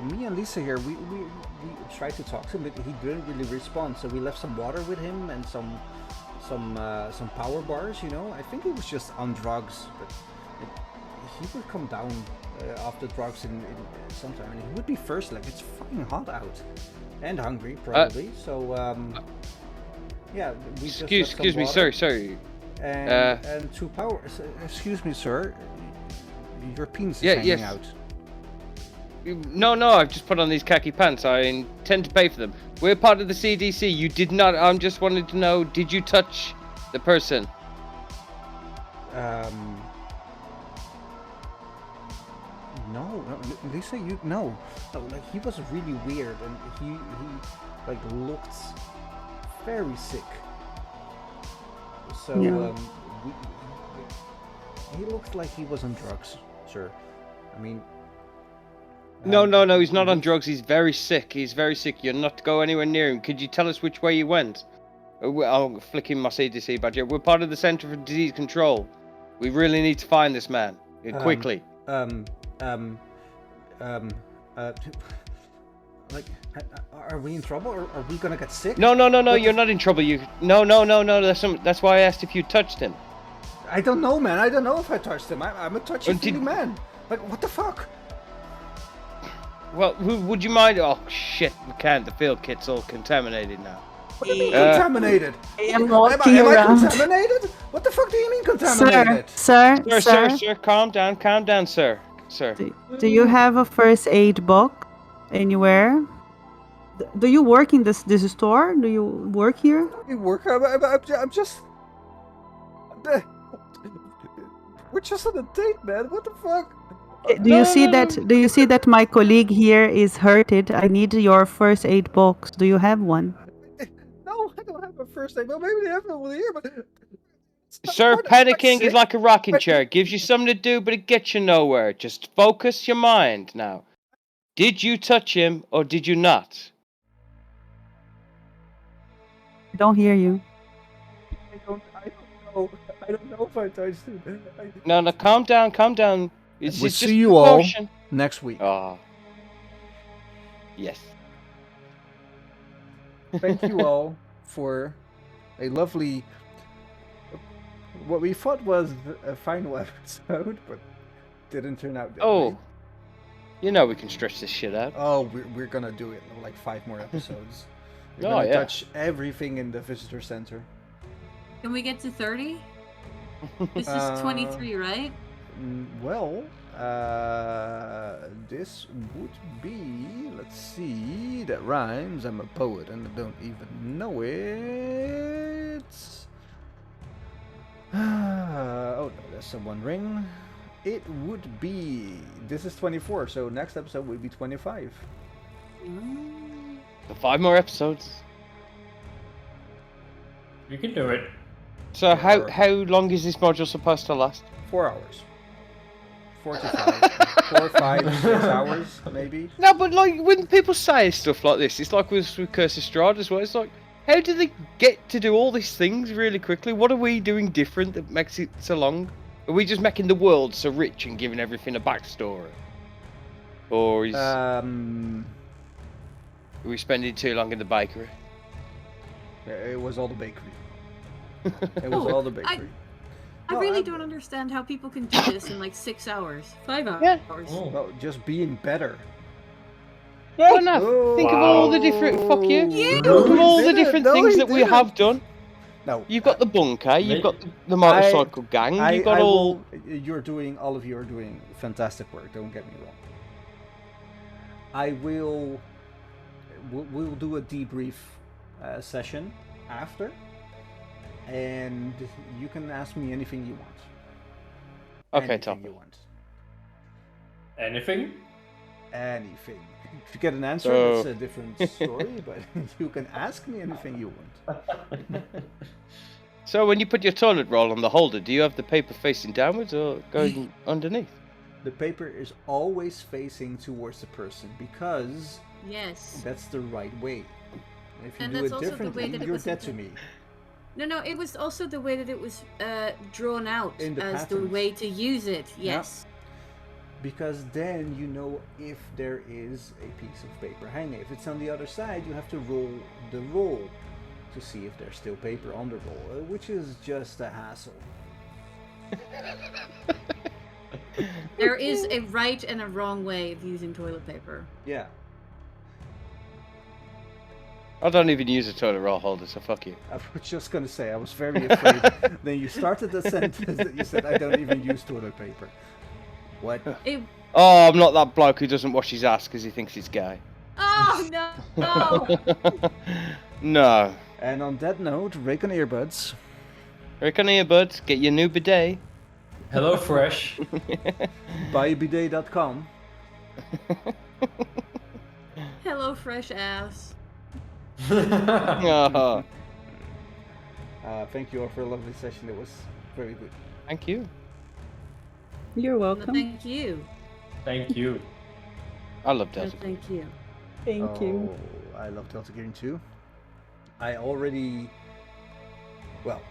me and Lisa here, we tried to talk to him, but he didn't really respond. So we left some water with him and some power bars. You know, I think he was just on drugs, but he would come down off the drugs in sometime, and he would be first. Like, it's fucking hot out, and hungry probably. So yeah, we just left some Excuse me, water sorry. and two power. Excuse me, sir. Your penis is hanging yes. out. No, I've just put on these khaki pants. I intend to pay for them. We're part of the CDC. You did not. I'm just wanting to know, did you touch the person? No, Lisa, no, like, he was really weird, and he like looked very sick. So he looked like he was on drugs, sir. I mean, No, he's not on drugs. He's very sick. You're not to go anywhere near him. Could you tell us which way you went? I'm flicking my CDC badge. We're part of the Center for Disease Control. We really need to find this man quickly. Like, are we in trouble, or are we gonna get sick? No, you're not in trouble. No. That's why I asked if you touched him. I don't know, man. I don't know if I touched him. I'm a touchy-feely man. Like, what the fuck? Well, would you mind? Oh shit, we can't. The field kit's all contaminated now. What do you mean contaminated? I am walking am I around. contaminated? What the fuck do you mean contaminated? Sir, Calm down, sir. do you have a first aid box anywhere? Do you work in this store? Do you work here? You work? I'm just. We're just on a date, man. What the fuck? Do you see that my colleague here is hurted? I need your first aid box. Do you have one? No, I don't have a first aid. Well, maybe they have one here, but. Sir, panicking is like a rocking chair. It gives you something to do, but it gets you nowhere. Just focus your mind now. Did you touch him or did you not? I don't hear you. I don't know. I don't know if I touched him. No, calm down. It's We'll just see you all precaution. next week. Oh. Yes. Thank you all for a lovely, what we thought was a final episode, but didn't turn out that way. You know we can stretch this shit out. Oh, we're gonna do it like 5 more episodes. We're Oh, gonna yeah. touch everything in the visitor center. Can we get to 30? This is 23, right? Well, this would be, let's see, that rhymes. I'm a poet and I don't even know it. Oh no, that's a One Ring. It would be, this is 24, so next episode will be 25. So 5 more episodes. We can do it. So how long is this module supposed to last? 4 hours. 4 to 5. 4, 5, 6 hours, maybe. No, but like when people say stuff like this, it's like with Curse of Strahd as well. It's like, how do they get to do all these things really quickly? What are we doing different that makes it so long? Are we just making the world so rich and giving everything a backstory? Or is are we spending too long in the bakery? It was all the bakery. It was all the bakery. I really don't understand how people can do this in like 6 hours. 5 hours. Yeah. Oh. Well, just being better. Well, no. Think of all the different. Fuck you. Think of all the different things that we have done. No. You've got the bunker. You've got the motorcycle gang. You've got all. All of you are doing fantastic work. Don't get me wrong. We'll do a debrief session after, and you can ask me anything you want. Okay, Tom. You want. Anything? Anything. If you get an answer, that's a different story, but you can ask me anything you want. So when you put your toilet roll on the holder, do you have the paper facing downwards or going underneath? the paper is always facing towards the person because Yes. that's the right way. If you And do that's it also the differently, way that it you're was dead to intended. me. No, it was also the way that it was drawn out In the as the patterns. way to use it. Yes. Because then you know if there is a piece of paper hanging. If it's on the other side, you have to roll the roll to see if there's still paper on the roll, which is just a hassle. There is a right and a wrong way of using toilet paper. Yeah. I don't even use a toilet roll holder, so fuck you. I was just gonna say, I was very afraid. Then you started the sentence that you said, I don't even use toilet paper. What? It... Oh, I'm not that bloke who doesn't wash his ass because he thinks he's gay. Oh no! No! No. And on that note, Raycon earbuds. Rick on earbuds, get your new bidet. Hello Fresh. Buybidet.com. Hello, fresh ass. Oh, Thank you all for a lovely session. It was very good. thank you. You're No, welcome. thank you. Thank you. I love No, Delta. thank you. Thank you. I love Delta Gearing too. I already, well,